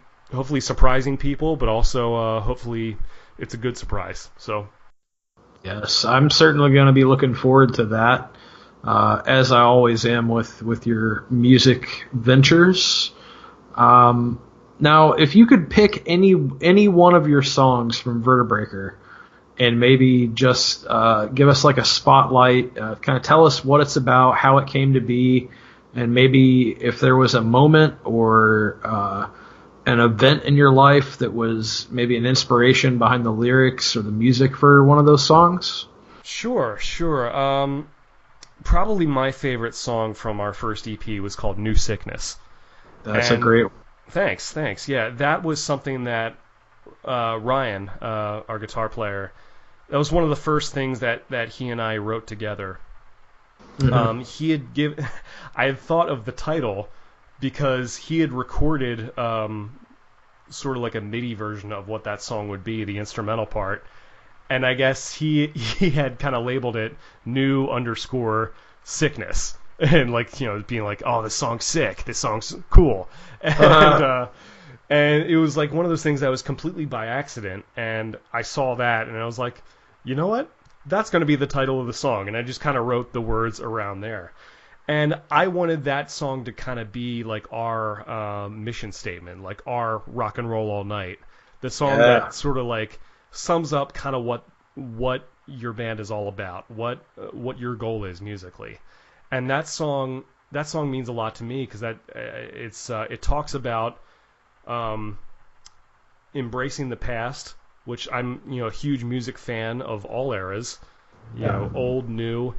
surprising people, but also hopefully it's a good surprise. So yes, I'm certainly going to be looking forward to that, as I always am with your music ventures. Now, if you could pick any one of your songs from Vertebreaker and maybe just give us like a spotlight, kind of tell us what it's about, how it came to be, and maybe if there was a moment or an event in your life that was maybe an inspiration behind the lyrics or the music for one of those songs. Sure. Probably my favorite song from our first EP was called New Sickness. That's a great one. Thanks. Yeah, that was something that Ryan, our guitar player, that was one of the first things that he and I wrote together. Mm-hmm. I had thought of the title because he had recorded sort of like a MIDI version of what that song would be, the instrumental part. And I guess he had kind of labeled it new_sickness. And being like, oh, this song's sick, this song's cool. And and it was like one of those things that was completely by accident. And I saw that and I was like, you know what? That's going to be the title of the song. And I just kind of wrote the words around there. And I wanted that song to kind of be like our mission statement, like our rock and roll all night. The song that sort of like sums up kind of what your band is all about, what your goal is musically. And that song means a lot to me because it talks about embracing the past, which I'm a huge music fan of all eras, old, new,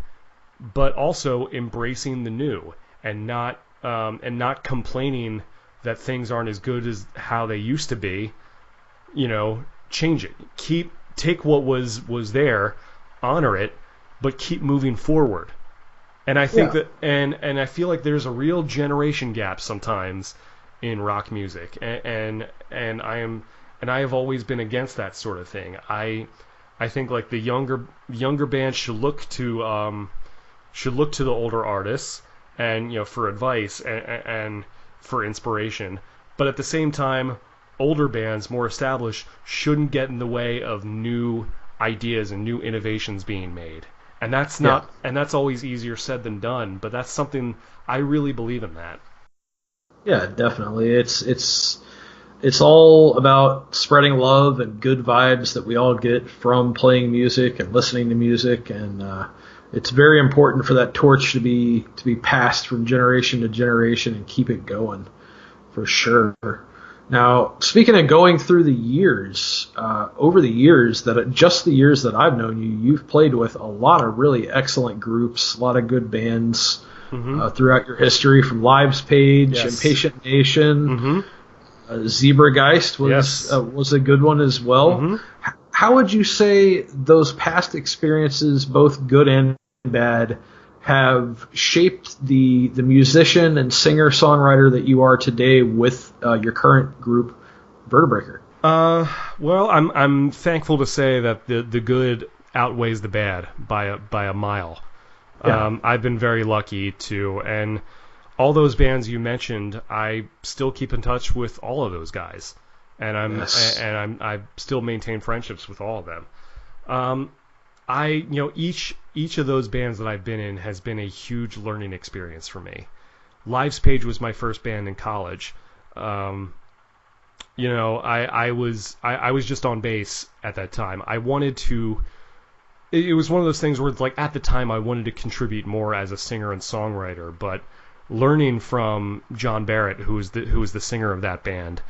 but also embracing the new and not complaining that things aren't as good as how they used to be. Change it. Take what was there, honor it, but keep moving forward. And I think that, and I feel like there's a real generation gap sometimes in rock music, and I am and I have always been against that sort of thing. I think like the younger bands should look to the older artists and for advice and for inspiration, but at the same time, older bands, more established, shouldn't get in the way of new ideas and new innovations being made. And that's not, and that's always easier said than done, but that's something I really believe in that. Yeah, definitely. It's all about spreading love and good vibes that we all get from playing music and listening to music, and it's very important for that torch to be passed from generation to generation and keep it going, for sure. Now, speaking of going through the years, over the years that I've known you, you've played with a lot of really excellent groups, a lot of good bands throughout your history, from Lives Page, Impatient Nation, Zebrageist was a good one as well. How would you say those past experiences, both good and bad, have shaped the musician and singer-songwriter that you are today with your current group, Vertebreaker? Well, I'm thankful to say that the good outweighs the bad by a mile. Yeah. I've been very lucky to, and all those bands you mentioned, I still keep in touch with all of those guys, and I still maintain friendships with all of them. Each of those bands that I've been in has been a huge learning experience for me. Lives Page was my first band in college. I was just on bass at that time. I wanted to. It was one of those things where, like, at the time, I wanted to contribute more as a singer and songwriter. But learning from John Barrett, who was the singer of that band,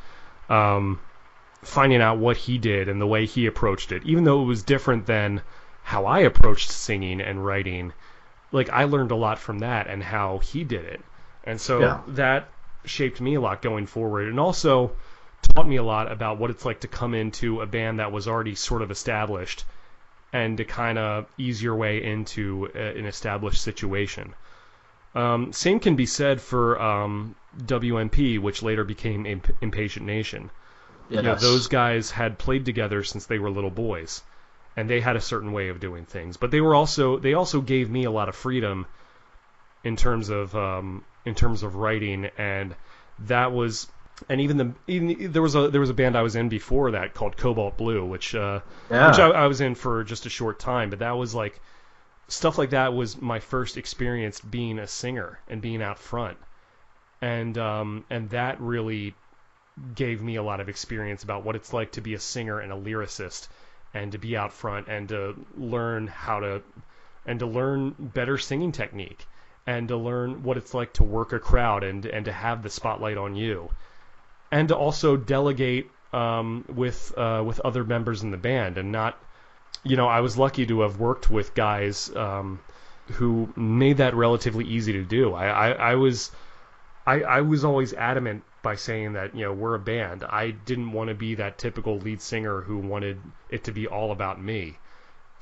finding out what he did and the way he approached it, even though it was different than how I approached singing and writing, like, I learned a lot from that and how he did it. And so that shaped me a lot going forward, and also taught me a lot about what it's like to come into a band that was already sort of established and to kind of ease your way into an established situation. Same can be said for WMP, which later became Impatient Nation. Yes. Those guys had played together since they were little boys, and they had a certain way of doing things. But they also gave me a lot of freedom in terms of writing, and that was. And even there was a band I was in before that called Cobalt Blue, which I was in for just a short time. But that was like stuff like that was my first experience being a singer and being out front, and that really gave me a lot of experience about what it's like to be a singer and a lyricist, and to be out front and to learn learn better singing technique, and to learn what it's like to work a crowd and to have the spotlight on you. And to also delegate with other members in the band, and not, I was lucky to have worked with guys who made that relatively easy to do. I was always adamant by saying that we're a band. I didn't want to be that typical lead singer who wanted it to be all about me.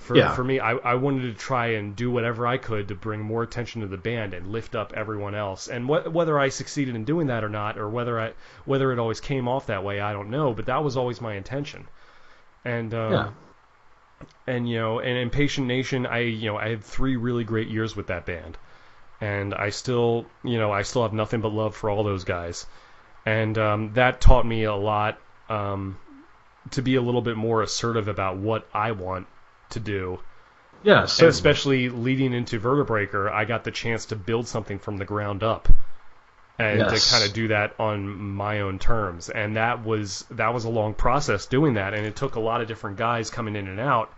For me, I wanted to try and do whatever I could to bring more attention to the band and lift up everyone else. And whether I succeeded in doing that or not, or whether it always came off that way, I don't know. But that was always my intention. And Impatient Nation, I had 3 really great years with that band, and I still have nothing but love for all those guys. And that taught me a lot, to be a little bit more assertive about what I want to do. Yes, and especially leading into Vertebreaker, I got the chance to build something from the ground up, and to kind of do that on my own terms. And that was a long process doing that, and it took a lot of different guys coming in and out.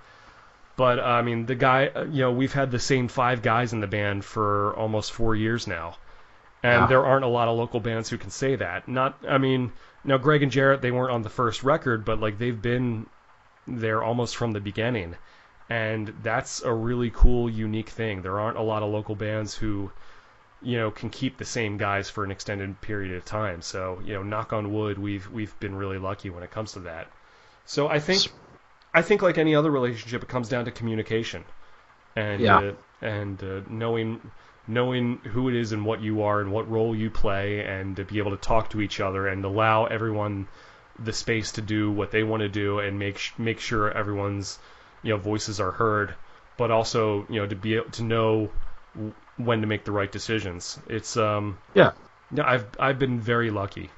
But I mean, the guy, we've had the same 5 guys in the band for almost 4 years now, and there aren't a lot of local bands who can say that. Now Greg and Jarrett, they weren't on the first record, but like they've been there almost from the beginning. And that's a really cool, unique thing. There aren't a lot of local bands who, can keep the same guys for an extended period of time. So, knock on wood, we've been really lucky when it comes to that. So I think like any other relationship, it comes down to communication, and knowing who it is and what you are and what role you play, and to be able to talk to each other and allow everyone, the space to do what they want to do and make sure everyone's voices are heard, but also to be able to know when to make the right decisions. It's I've been very lucky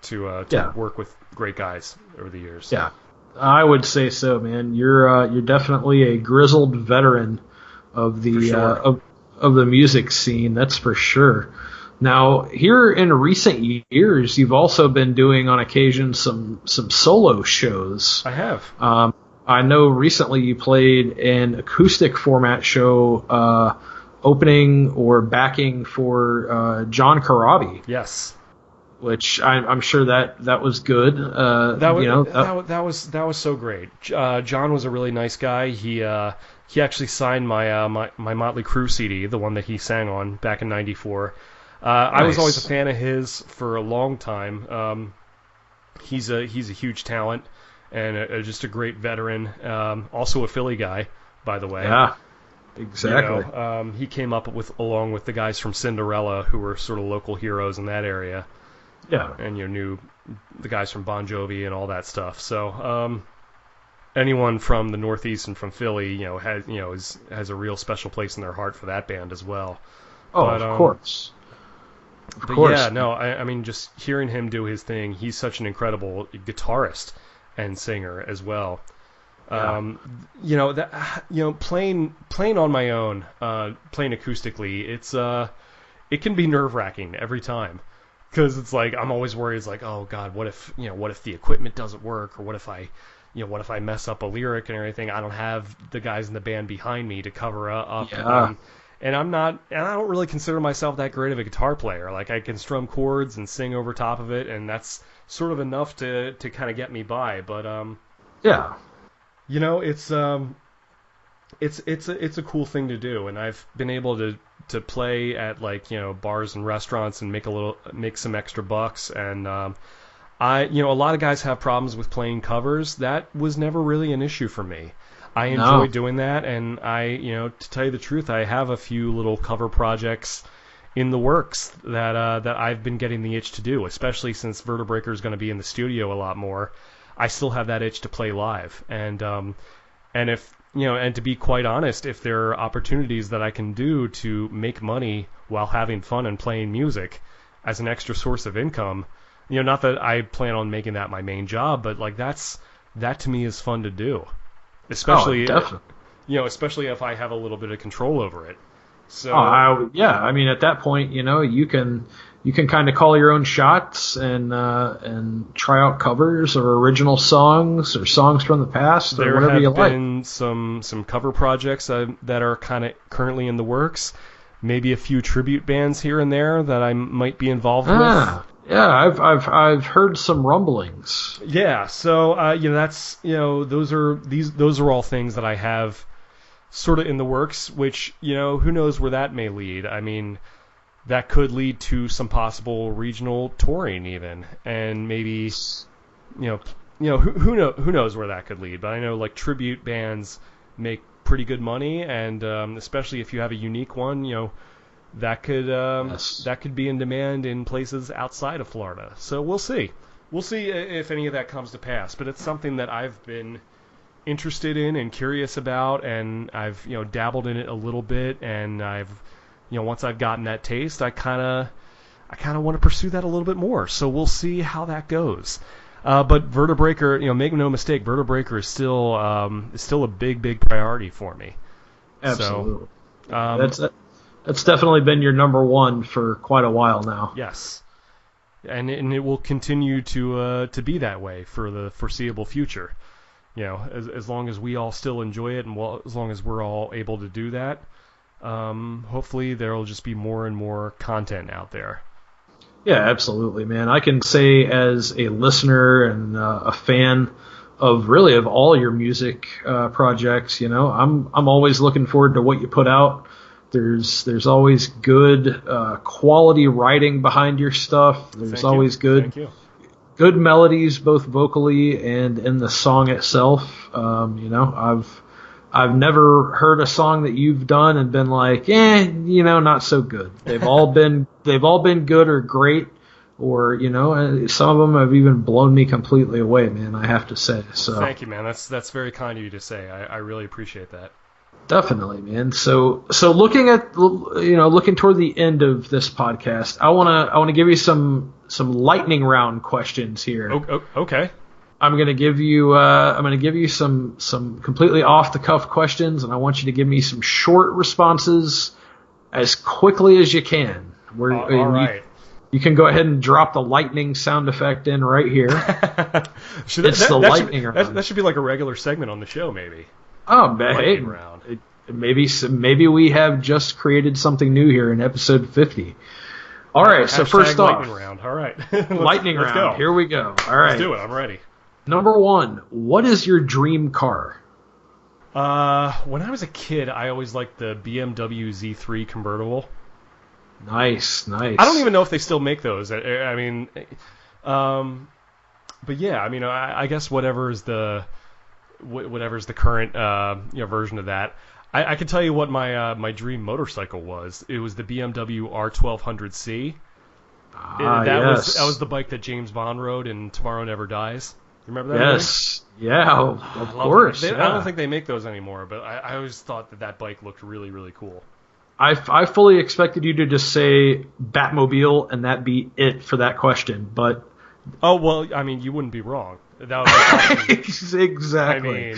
to work with great guys over the years. Yeah, I would say so, man. You're definitely a grizzled veteran of the of the music scene. That's for sure. Now, here in recent years, you've also been doing on occasion some solo shows. I have. I know recently you played an acoustic format show opening or backing for John Corabi. Yes. Which I'm sure that was good. That was so great. John was a really nice guy. He actually signed my Motley Crue CD, the one that he sang on back in '94. Nice. I was always a fan of his for a long time. He's a huge talent and just a great veteran. Also a Philly guy, by the way. Yeah, exactly. He came up along with the guys from Cinderella, who were sort of local heroes in that area. Yeah, and knew the guys from Bon Jovi and all that stuff. So anyone from the Northeast and from Philly, has a real special place in their heart for that band as well. Oh, of course. Of course. Yeah, no, I mean, just hearing him do his thing, he's such an incredible guitarist and singer as well. Yeah. Playing on my own, playing acoustically, it can be nerve-wracking every time. Because it's like I'm always worried. It's like, oh God, what if the equipment doesn't work, or what if I mess up a lyric and everything? I don't have the guys in the band behind me to cover up. Yeah. And I don't really consider myself that great of a guitar player. Like I can strum chords and sing over top of it, and that's sort of enough to kind of get me by. But yeah, it's a cool thing to do, and I've been able to play at bars and restaurants and make some extra bucks. And a lot of guys have problems with playing covers. That was never really an issue for me. I enjoy doing that, and to tell you the truth, I have a few little cover projects in the works that I've been getting the itch to do, especially since Vertebreaker is going to be in the studio a lot more. I still have that itch to play live, and if and to be quite honest, if there are opportunities that I can do to make money while having fun and playing music as an extra source of income, not that I plan on making that my main job, but that to me is fun to do, especially especially if I have a little bit of control over it. So I mean, at that point, you can kind of call your own shots and try out covers or original songs or songs from the past or whatever you like. There have been some cover projects that are kind of currently in the works. Maybe a few tribute bands here and there that I might be involved with. Yeah, I've heard some rumblings. Yeah, so those are all things that I have sort of in the works, which who knows where that may lead. I mean, that could lead to some possible regional touring even, and maybe who knows where that could lead. But I know tribute bands make pretty good money, and especially if you have a unique one, that could be in demand in places outside of Florida. So we'll see if any of that comes to pass. But it's something that I've been interested in and curious about, and I've dabbled in it a little bit, and I've once I've gotten that taste, I kind of want to pursue that a little bit more. So we'll see how that goes. But Vertebreaker, make no mistake, Vertebreaker is still a big priority for me. Absolutely. So, that's definitely been your number one for quite a while now. Yes, and it will continue to be that way for the foreseeable future. As long as we all still enjoy it, and as long as we're all able to do that, hopefully there will just be more and more content out there. Yeah, absolutely, man. I can say as a listener and a fan of all your music projects, I'm always looking forward to what you put out. There's always good quality writing behind your stuff. There's always good melodies, both vocally and in the song itself. I've never heard a song that you've done and been like, not so good. They've all been good or great. or some of them have even blown me completely away, man. I have to say. So thank you, man. That's very kind of you to say. I really appreciate that. Definitely, man. So looking toward the end of this podcast, I wanna give you some lightning round questions here. Okay. I'm gonna give you some completely off the cuff questions, and I want you to give me some short responses as quickly as you can. All right. You can go ahead and drop the lightning sound effect in right here. Lightning round. That should be like a regular segment on the show, maybe. Oh, lightning round. Maybe we have just created something new here in episode 50. All right, so first off, lightning round. All right, lightning round. Go. Here we go. All right, let's do it. I'm ready. Number 1, what is your dream car? When I was a kid, I always liked the BMW Z3 convertible. Nice. I don't even know if they still make those. But yeah, I guess whatever's the current version of that. I can tell you what my dream motorcycle was. It was the BMW R1200C. That was the bike that James Bond rode in Tomorrow Never Dies. You remember that? Yes. Yeah, of course. I don't think they make those anymore, but I always thought that bike looked really, really cool. I fully expected you to just say Batmobile and that be it for that question, but... Oh, well, you wouldn't be wrong. That would be awesome. Exactly.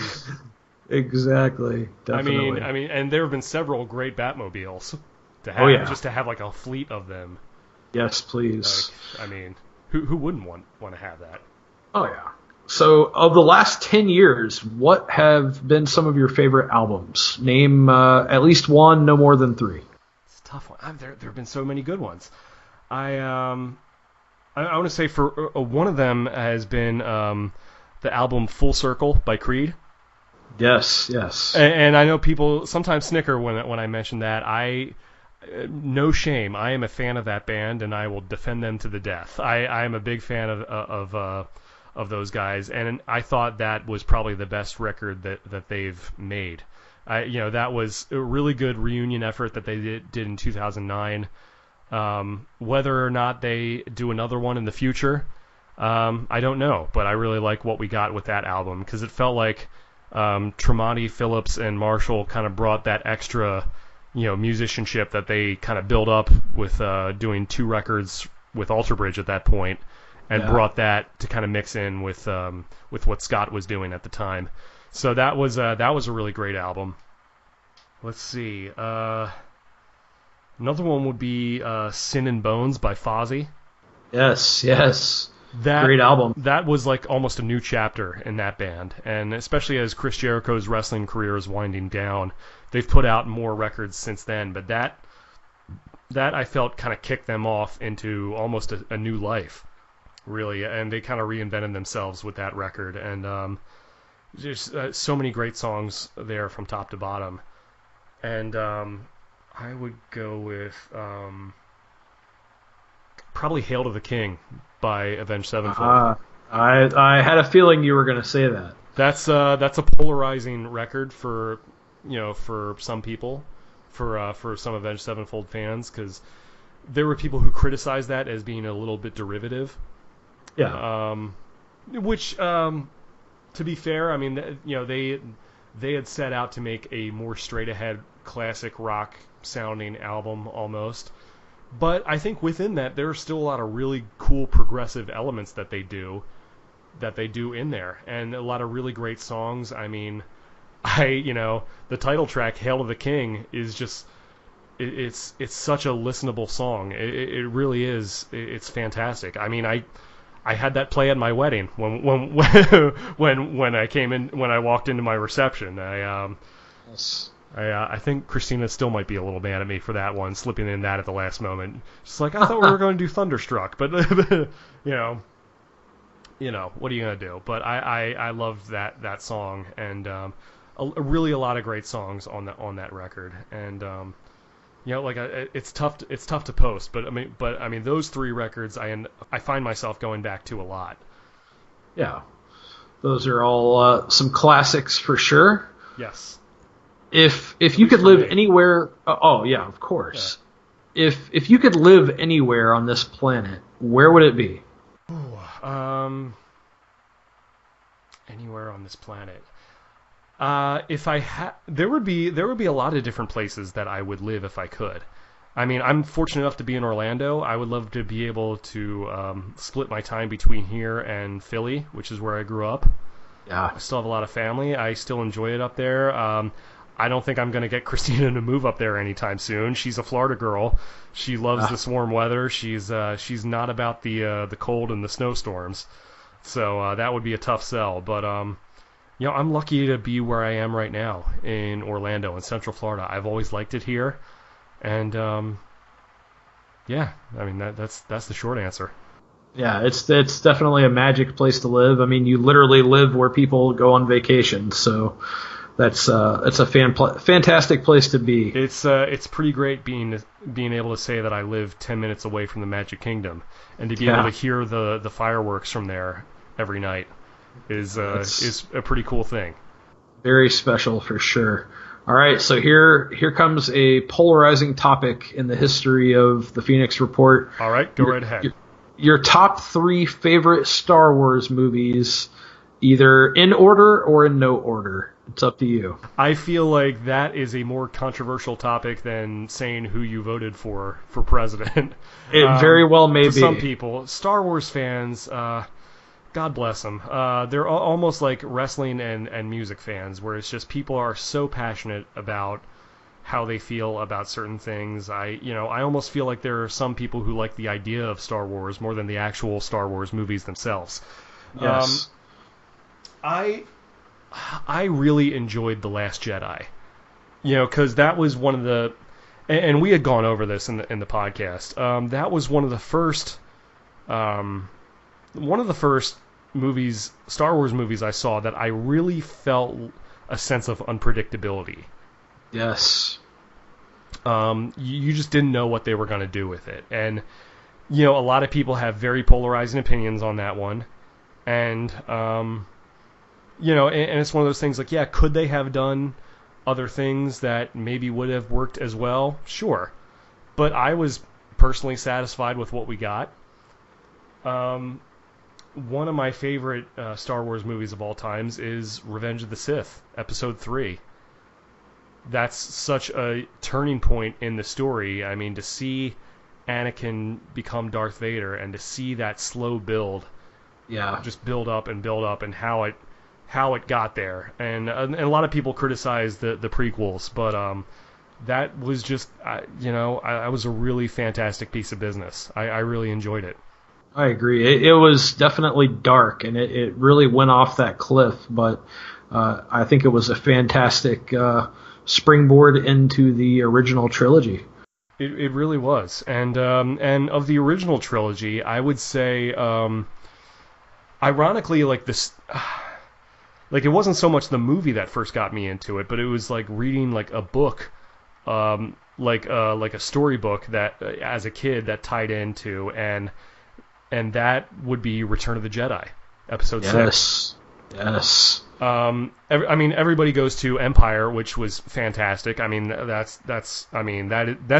Exactly. Definitely. And there have been several great Batmobiles to have, just to have like a fleet of them. Yes, please. Who wouldn't want to have that? Oh, yeah. So, of the last 10 years, what have been some of your favorite albums? Name at least one, no more than 3. It's a tough one. There have been so many good ones. I want to say for one of them has been the album Full Circle by Creed. Yes. And I know people sometimes snicker when I mention that. No shame. I am a fan of that band, and I will defend them to the death. I am a big fan of those guys, and I thought that was probably the best record that they've made. That was a really good reunion effort that they did in 2009. Whether or not they do another one in the future, I don't know, but I really like what we got with that album, because it felt like Tremonti, Phillips, and Marshall kind of brought that extra, musicianship that they kind of built up with doing 2 records with Alter Bridge at that point, and brought that to kind of mix in with what Scott was doing at the time. So that was a really great album. Let's see. Another one would be Sin and Bones by Fozzy. Yes. Great album. That was like almost a new chapter in that band, and especially as Chris Jericho's wrestling career is winding down, they've put out more records since then, but that I felt kind of kicked them off into almost a new life, really, and they kind of reinvented themselves with that record, and there's so many great songs there from top to bottom, and I would go with probably Hail to the King by Avenged Sevenfold. I had a feeling you were going to say that. That's a polarizing record for some people, for some Avenged Sevenfold fans, because there were people who criticized that as being a little bit derivative. Yeah. Which, to be fair, they had set out to make a more straight ahead classic rock sounding album almost. But I think within that, there are still a lot of really cool progressive elements that they do in there, and a lot of really great songs. The title track, Hail to the King, is just, it's such a listenable song. It really is. It's fantastic. I had that play at my wedding when I came in, when I walked into my reception. Yes. I think Christina still might be a little mad at me for that one, slipping in that at the last moment. She's like, I thought we were going to do Thunderstruck, but what are you going to do? But I loved that song, and really a lot of great songs on that record, and it's tough to post, but those 3 records I find myself going back to a lot. Yeah, those are all some classics for sure. Yes. If you could live anywhere, of course. Yeah. If you could live anywhere on this planet, where would it be? Ooh, anywhere on this planet. If I there would be a lot of different places that I would live if I could. I mean, I'm fortunate enough to be in Orlando. I would love to be able to split my time between here and Philly, which is where I grew up. Yeah. I still have a lot of family. I still enjoy it up there. I don't think I'm going to get Christina to move up there anytime soon. She's a Florida girl. She loves this warm weather. She's not about the cold and the snowstorms. So that would be a tough sell. But I'm lucky to be where I am right now in Orlando, in Central Florida. I've always liked it here, and I mean that's the short answer. Yeah, it's definitely a magic place to live. I mean, you literally live where people go on vacation, so it's a fantastic place to be. It's pretty great being able to say that I live 10 minutes away from the Magic Kingdom, and to be able to hear the fireworks from there every night is a pretty cool thing. Very special for sure. All right, so here comes a polarizing topic in the history of the Phoenix Report. All right, go right ahead. Your top 3 favorite Star Wars movies, either in order or in no order. It's up to you. I feel like that is a more controversial topic than saying who you voted for president. It very well may be. Some people, Star Wars fans, God bless them. They're almost like wrestling and music fans, where it's just people are so passionate about how they feel about certain things. I almost feel like there are some people who like the idea of Star Wars more than the actual Star Wars movies themselves. Yes. I really enjoyed The Last Jedi. Because that was one of the, and we had gone over this in the podcast. That was one of the first movies, Star Wars movies I saw that I really felt a sense of unpredictability. Yes. You just didn't know what they were going to do with it. And, a lot of people have very polarizing opinions on that one. And, and it's one of those things like, yeah, could they have done other things that maybe would have worked as well? Sure. But I was personally satisfied with what we got. One of my favorite Star Wars movies of all times is Revenge of the Sith, Episode 3. That's such a turning point in the story. I mean, to see Anakin become Darth Vader and to see that slow build, just build up, and how it got there. And a lot of people criticize the prequels, but that was just, I was a really fantastic piece of business. I really enjoyed it. I agree. It was definitely dark, and it really went off that cliff, but I think it was a fantastic springboard into the original trilogy. It really was. And of the original trilogy, I would say, ironically, like this, like it wasn't so much the movie that first got me into it, but it was like reading like a book, like a storybook that as a kid that tied into, and that would be Return of the Jedi, Episode 6. Yes. Everybody goes to Empire, which was fantastic. I mean, that's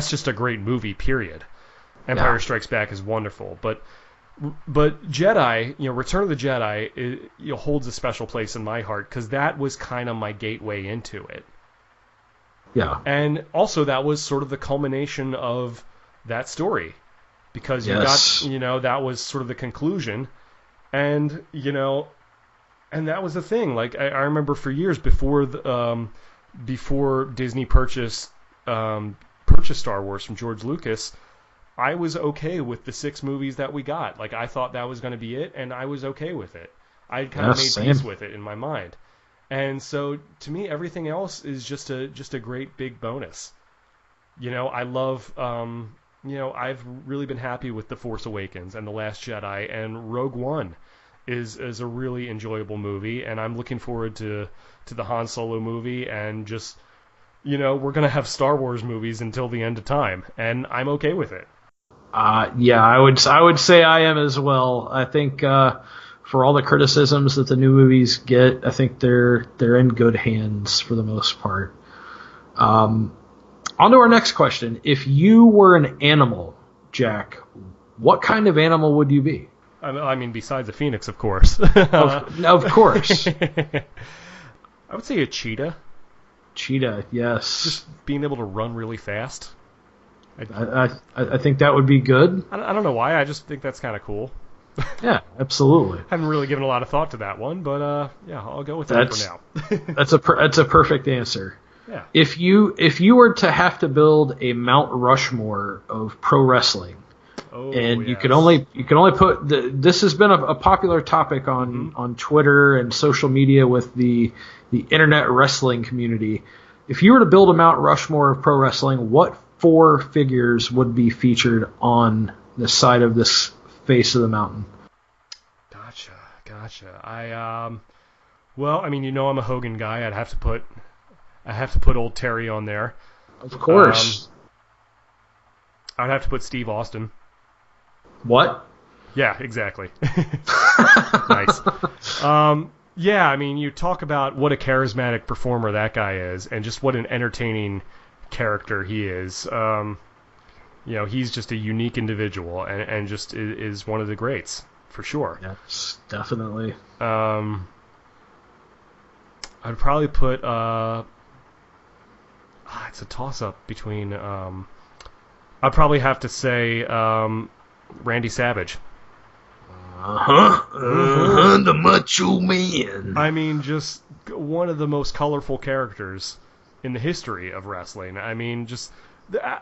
just a great movie. Period. Empire Strikes Back is wonderful, but Jedi, Return of the Jedi, holds a special place in my heart because that was kind of my gateway into it. Yeah. And also that was sort of the culmination of that story, because you got, that was sort of the conclusion, and and that was the thing. Like I remember for years before Disney purchased Star Wars from George Lucas, I was okay with the 6 movies that we got. Like I thought that was going to be it, and I was okay with it. I kind of made peace with it in my mind. And so to me, everything else is just a great big bonus. I love I've really been happy with The Force Awakens and The Last Jedi, and Rogue One is a really enjoyable movie, and I'm looking forward to the Han Solo movie, and just we're going to have Star Wars movies until the end of time, and I'm okay with it. I would say I am as well. I think for all the criticisms that the new movies get, I think they're in good hands for the most part. On to our next question. If you were an animal, Jack, what kind of animal would you be? I mean, besides a phoenix, of course. Of course. I would say a cheetah. Cheetah, yes. Just being able to run really fast. I think that would be good. I don't know why. I just think that's kind of cool. Yeah, absolutely. Haven't really given a lot of thought to that one, but yeah, I'll go with that for now. That's a perfect answer. Yeah. If you were to have to build a Mount Rushmore of pro wrestling, and you could only put this has been a popular topic on Twitter and social media with the internet wrestling community. If you were to build a Mount Rushmore of pro wrestling, what 4 figures would be featured on the side of this face of the mountain? Gotcha. Well, I mean, I'm a Hogan guy. I'd have to put old Terry on there. Of course. I'd have to put Steve Austin. What? Yeah, exactly. Nice. Yeah, I mean, you talk about what a charismatic performer that guy is, and just what an entertaining character he is. He's just a unique individual, and just is one of the greats, for sure. Yes, definitely. I'd probably put... it's a toss-up between... I'd probably have to say Randy Savage. The Macho Man. I mean, just one of the most colorful characters in the history of wrestling. I mean, just, I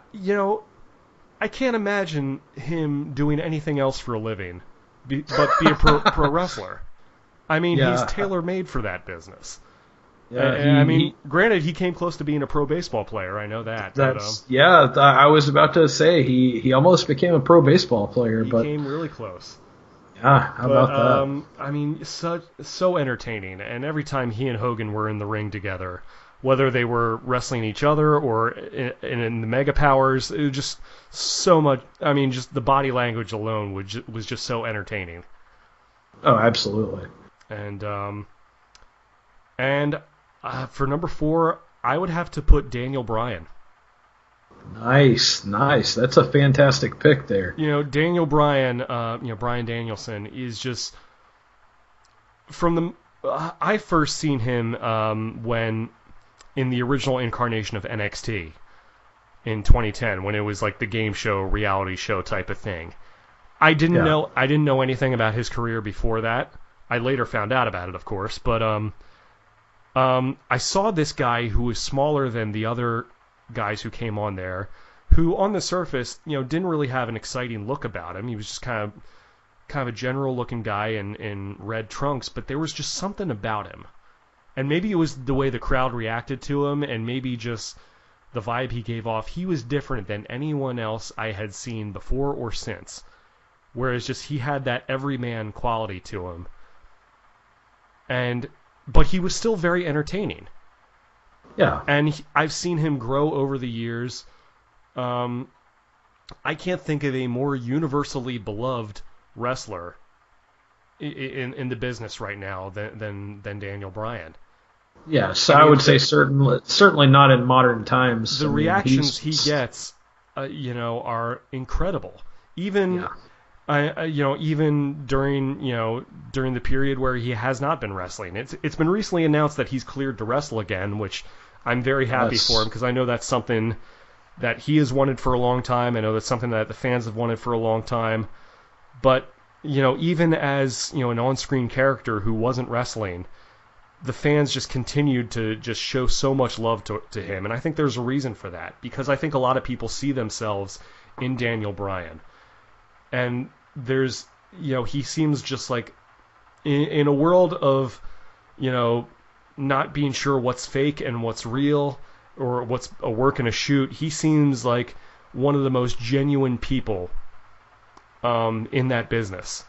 can't imagine him doing anything else for a living but be a pro wrestler. I mean, he's tailor-made for that business. Yeah, granted, he came close to being a pro baseball player. I know that. I was about to say he almost became a pro baseball player. He came really close. Yeah, how about that? I mean, so entertaining. And every time he and Hogan were in the ring together, whether they were wrestling each other or in the Mega Powers, it was just so much. I mean, just the body language alone was just so entertaining. Oh, absolutely. And for number 4, I would have to put Daniel Bryan. Nice. That's a fantastic pick there. Daniel Bryan, Bryan Danielson is just from the. I first seen him when in the original incarnation of NXT in 2010, when it was like the game show, reality show type of thing. I didn't know anything about his career before that. I later found out about it, of course, but I saw this guy who was smaller than the other guys who came on there, who on the surface, didn't really have an exciting look about him. He was just kind of a general looking guy in red trunks, but there was just something about him. And maybe it was the way the crowd reacted to him, and maybe just the vibe he gave off. He was different than anyone else I had seen before or since. Whereas just he had that everyman quality to him. But he was still very entertaining. Yeah. And I've seen him grow over the years. I can't think of a more universally beloved wrestler in the business right now than Daniel Bryan. Yes, I would say certainly not in modern times. The reactions he gets, are incredible. Even during the period where he has not been wrestling. It's been recently announced that he's cleared to wrestle again, which I'm very happy for him, because I know that's something that he has wanted for a long time. I know that's something that the fans have wanted for a long time. But even as an on-screen character who wasn't wrestling, the fans just continued to just show so much love to him, and I think there's a reason for that, because I think a lot of people see themselves in Daniel Bryan. And there's, he seems just like, in a world of, not being sure what's fake and what's real, or what's a work and a shoot, he seems like one of the most genuine people in that business.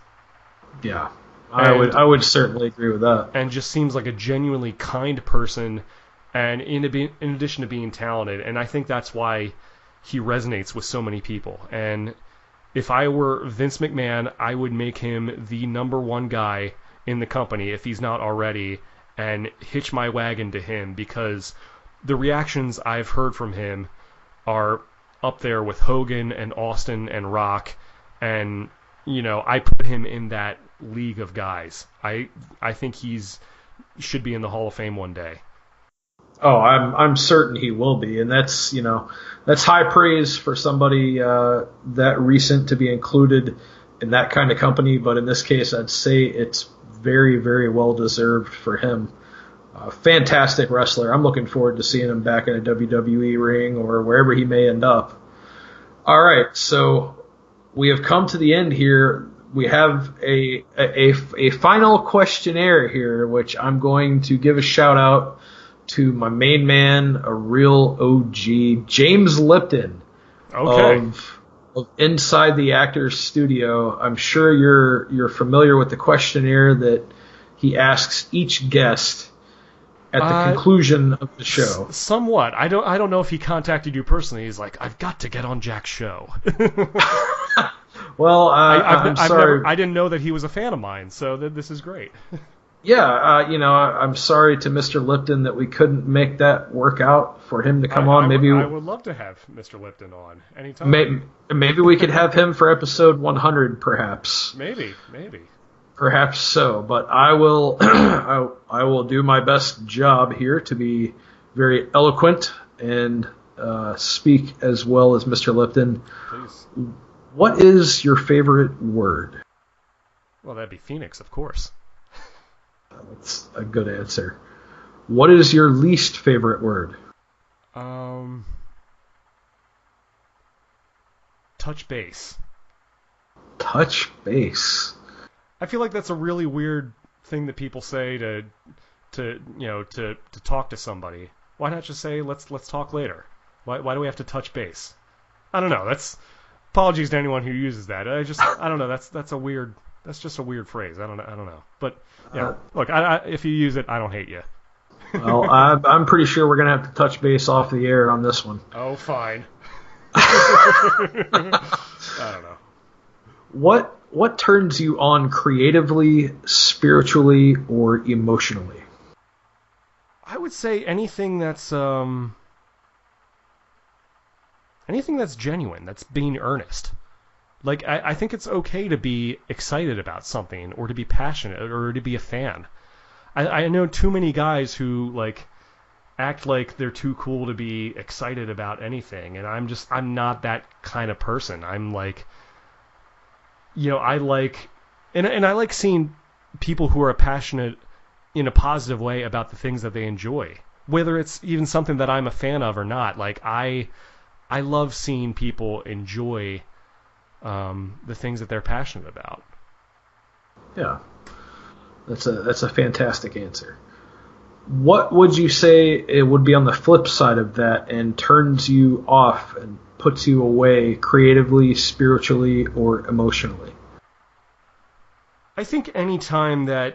Yeah, I would certainly agree with that. And just seems like a genuinely kind person, and in addition to being talented, and I think that's why he resonates with so many people. And if I were Vince McMahon, I would make him the number 1 guy in the company, if he's not already, and hitch my wagon to him, because the reactions I've heard from him are up there with Hogan and Austin and Rock, and I put him in that league of guys. I think should be in the Hall of Fame one day. Oh, I'm certain he will be, and that's that's high praise for somebody that recent to be included in that kind of company. But in this case, I'd say it's very, very well deserved for him. Fantastic wrestler. I'm looking forward to seeing him back in a WWE ring or wherever he may end up. All right, so we have come to the end here. We have a final questionnaire here, which I'm going to give a shout out to my main man, a real OG, James Lipton of Inside the Actors Studio. I'm sure you're familiar with the questionnaire that he asks each guest at the conclusion of the show. Somewhat. I don't know if he contacted you personally. He's like, I've got to get on Jack's show. Well, I'm sorry. I didn't know that he was a fan of mine, so this is great. Yeah, I'm sorry to Mr. Lipton that we couldn't make that work out for him to come on. Maybe I would love to have Mr. Lipton on anytime. Maybe we could have him for episode 100, perhaps. Maybe. Perhaps so, but I will I will do my best job here to be very eloquent and speak as well as Mr. Lipton. Please. What is your favorite word? Well, that'd be Phoenix, of course. That's a good answer. What is your least favorite word? Touch base. Touch base. I feel like that's a really weird thing that people say to talk to somebody. Why not just say let's talk later? Why do we have to touch base? I don't know. Apologies to anyone who uses that. I don't know. That's just a weird phrase. I don't know. But look, if you use it, I don't hate you. Well, I'm pretty sure we're gonna have to touch base off the air on this one. Oh, fine. I don't know. What turns you on creatively, spiritually, or emotionally? I would say anything that's genuine, that's being earnest. Like, I think it's okay to be excited about something, or to be passionate, or to be a fan. I know too many guys who, like, act like they're too cool to be excited about anything, and I'm not that kind of person. I'm like, I like seeing people who are passionate in a positive way about the things that they enjoy, whether it's even something that I'm a fan of or not. Like, I love seeing people enjoy the things that they're passionate about. Yeah, that's a fantastic answer. What would you say it would be on the flip side of that and turns you off and puts you away creatively, spiritually, or emotionally? I think anything that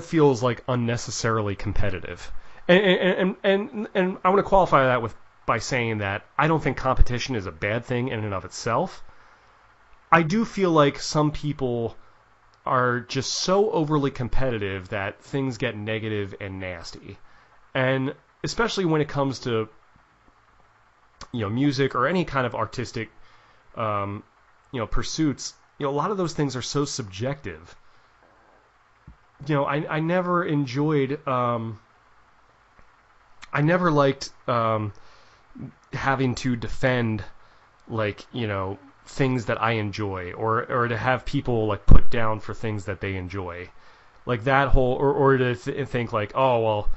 feels like unnecessarily competitive, and I want to qualify that by saying that I don't think competition is a bad thing in and of itself. I do feel like some people are just so overly competitive that things get negative and nasty. And especially when it comes to music or any kind of artistic pursuits, a lot of those things are so subjective. I never enjoyed I never liked having to defend things that I enjoy, or to have people like put down for things that they enjoy, like that whole, or to think like, oh well,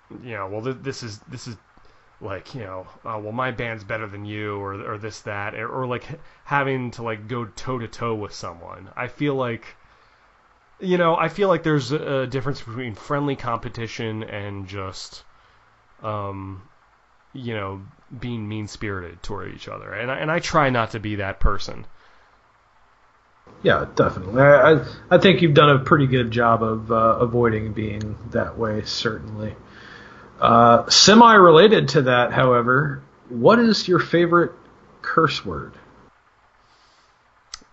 well this is like, well my band's better than you, or this that, or like having to like go toe to toe with someone. I feel like there's a difference between friendly competition and just being mean-spirited toward each other, and I try not to be that person. Yeah, definitely. I think you've done a pretty good job of avoiding being that way, certainly. Semi-related to that, however, what is your favorite curse word?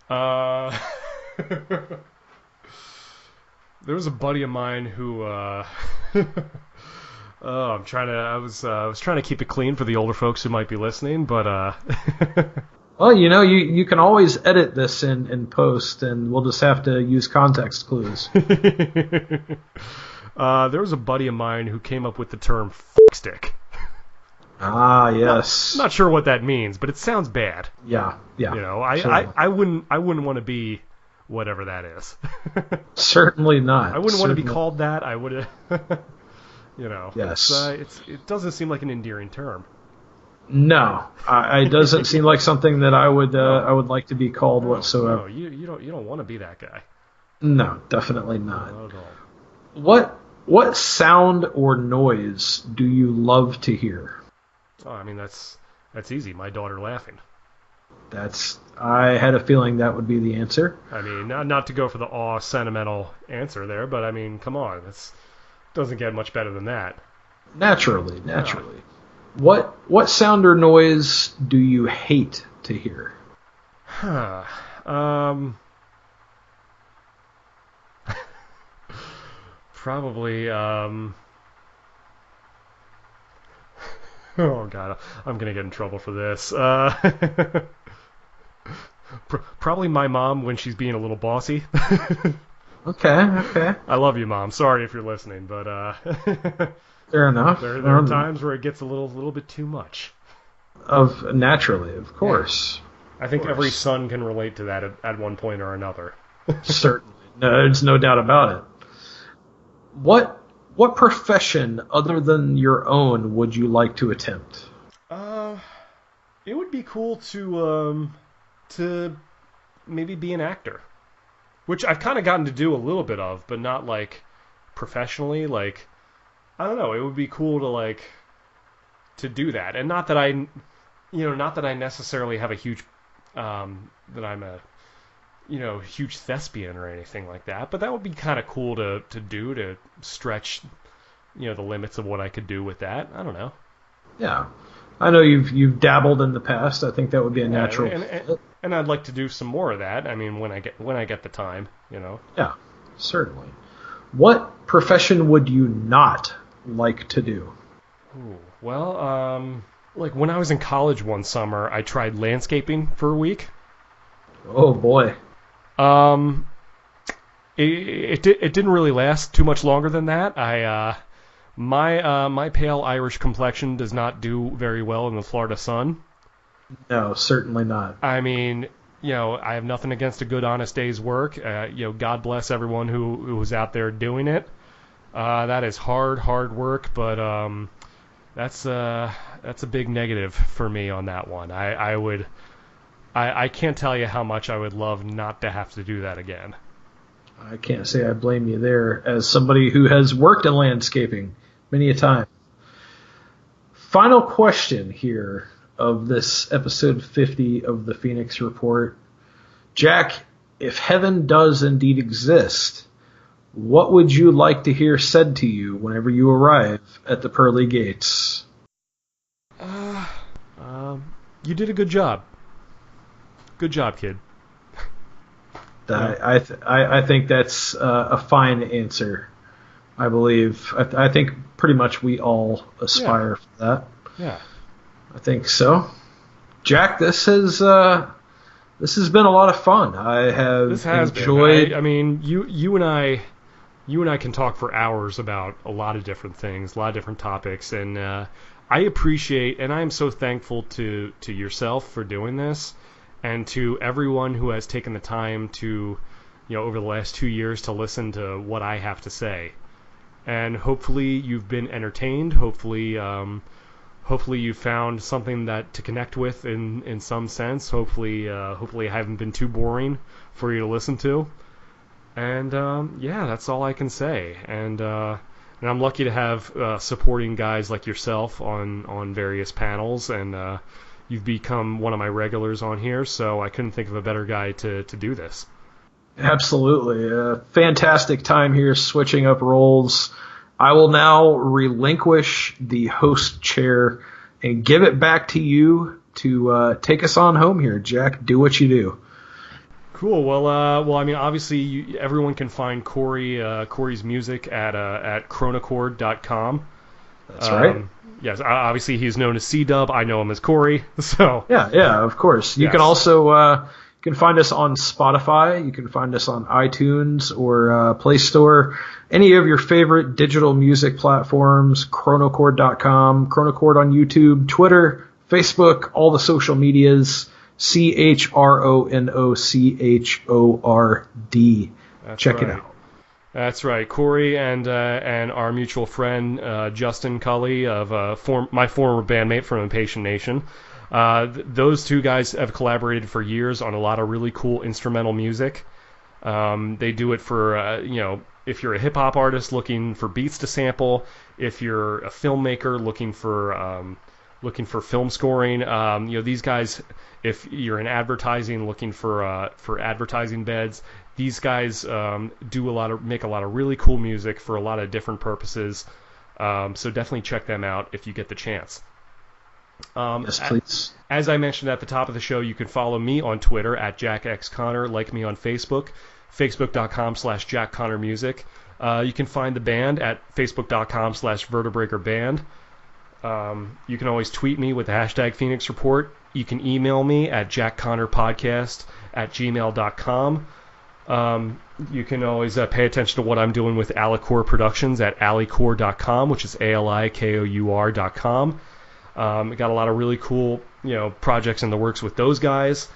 There was a buddy of mine who I was trying to keep it clean for the older folks who might be listening, but Well, you can always edit this in post, and we'll just have to use context clues. There was a buddy of mine who came up with the term stick. Ah, yes. Not sure what that means, but it sounds bad. Yeah. I wouldn't want to be whatever that is. Certainly not. I wouldn't want to be called that. I would Yes. It doesn't seem like an endearing term. No, it doesn't seem like something that I would like to be called whatsoever. No, you don't want to be that guy. No, definitely not. Not at all. What sound or noise do you love to hear? Oh, I mean that's easy. My daughter laughing. I had a feeling that would be the answer. I mean, not to go for the sentimental answer there, but I mean, come on, it doesn't get much better than that. Naturally. What sound or noise do you hate to hear? Probably. Oh God, I'm gonna get in trouble for this. Probably my mom when she's being a little bossy. Okay. I love you, Mom. Sorry if you're listening, but Fair enough. There are times where it gets a little bit too much. Naturally, of course. Yeah. I think every son can relate to that at one point or another. Certainly. No, there's no doubt about it. What profession other than your own would you like to attempt? It would be cool to maybe be an actor, which I've kind of gotten to do a little bit of, but not like professionally. Like, I don't know. It would be cool to do that, and not that I necessarily have a huge that I'm a huge thespian or anything like that. But that would be kind of cool to do, to stretch the limits of what I could do with that. I don't know. Yeah, I know you've dabbled in the past. I think that would be a natural. And I'd like to do some more of that. I mean, when I get the time, Yeah, certainly. What profession would you not like to do? Ooh, well, like when I was in college one summer, I tried landscaping for a week. Oh boy. It didn't really last too much longer than that. My pale Irish complexion does not do very well in the Florida sun. No, certainly not. I mean, I have nothing against a good, honest day's work. God bless everyone who was out there doing it. That is hard work, but that's a big negative for me on that one. I can't tell you how much I would love not to have to do that again. I can't say I blame you there, as somebody who has worked in landscaping many a time. Final question here of this episode 50 of the Phoenix Report. Jack, if heaven does indeed exist, what would you like to hear said to you whenever you arrive at the pearly gates? You did a good job. Good job, kid. I think that's a fine answer. I believe. I think pretty much we all aspire for that. Yeah. I think so. Jack, this has been a lot of fun. I have enjoyed. I mean, you and I can talk for hours about a lot of different things, a lot of different topics, and I appreciate and I am so thankful to yourself for doing this, and to everyone who has taken the time to, over the last 2 years to listen to what I have to say. And hopefully you've been entertained. Hopefully you found something that to connect with in some sense. Hopefully I haven't been too boring for you to listen to. And that's all I can say. And I'm lucky to have supporting guys like yourself on various panels, and you've become one of my regulars on here, so I couldn't think of a better guy to do this. Absolutely. A fantastic time here, switching up roles. I will now relinquish the host chair and give it back to you to take us on home here. Jack, do what you do. Cool. Well, I mean, obviously, everyone can find Cory's music at chronochord.com. That's right. yes, obviously he's known as C-Dub. I know him as Cory. So Yeah, of course. You can also you can find us on Spotify. You can find us on iTunes or Play Store. Any of your favorite digital music platforms, Chronochord.com, Chronochord on YouTube, Twitter, Facebook, all the social medias, CHRONOCHORD. Check it out. That's right. Cory and our mutual friend Justin Cully of my former bandmate from Impatient Nation. Those two guys have collaborated for years on a lot of really cool instrumental music. They do it for if you're a hip hop artist looking for beats to sample, if you're a filmmaker looking for film scoring, these guys. If you're in advertising looking for advertising beds, these guys make a lot of really cool music for a lot of different purposes. So definitely check them out if you get the chance. Yes, please. As I mentioned at the top of the show, you can follow me on Twitter at jackxconnor, like me on Facebook, facebook.com/jackconnormusic. You can find the band at facebook.com/vertebreakerband. You can always tweet me with the hashtag Phoenix Report. You can email me at jackconnorpodcast@gmail.com. You can always pay attention to what I'm doing with Alicore Productions at alicore.com, which is ALIKOUR.com. Got a lot of really cool, projects in the works with those guys.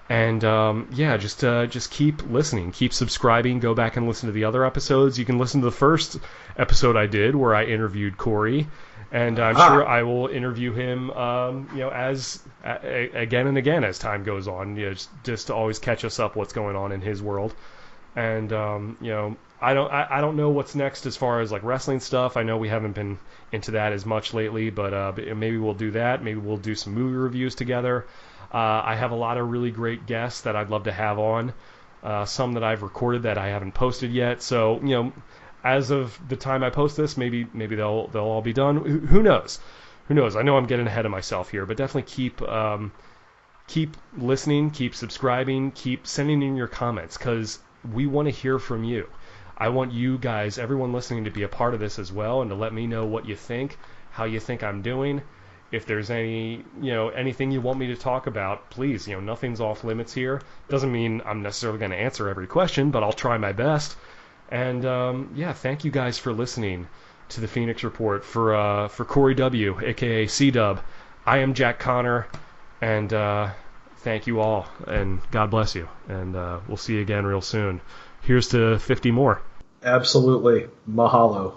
And just keep listening, keep subscribing. Go back and listen to the other episodes. You can listen to the first episode I did where I interviewed Cory, and I'm sure I will interview him, as again and again as time goes on. Just to always catch us up what's going on in his world. And I don't know what's next as far as like wrestling stuff. I know we haven't been into that as much lately, but maybe we'll do that. Maybe we'll do some movie reviews together. I have a lot of really great guests that I'd love to have on. Some that I've recorded that I haven't posted yet. So as of the time I post this, maybe they'll all be done. Who knows? Who knows? I know I'm getting ahead of myself here, but definitely keep listening, keep subscribing, keep sending in your comments because we want to hear from you. I want you guys, everyone listening, to be a part of this as well and to let me know what you think, how you think I'm doing. If there's anything you want me to talk about, please, nothing's off limits here. Doesn't mean I'm necessarily going to answer every question, but I'll try my best. And thank you guys for listening to the Phoenix Report. For Cory W, aka C-Dub, I am Jack Connor, and thank you all, and God bless you. And we'll see you again real soon. Here's to 50 more. Absolutely. Mahalo.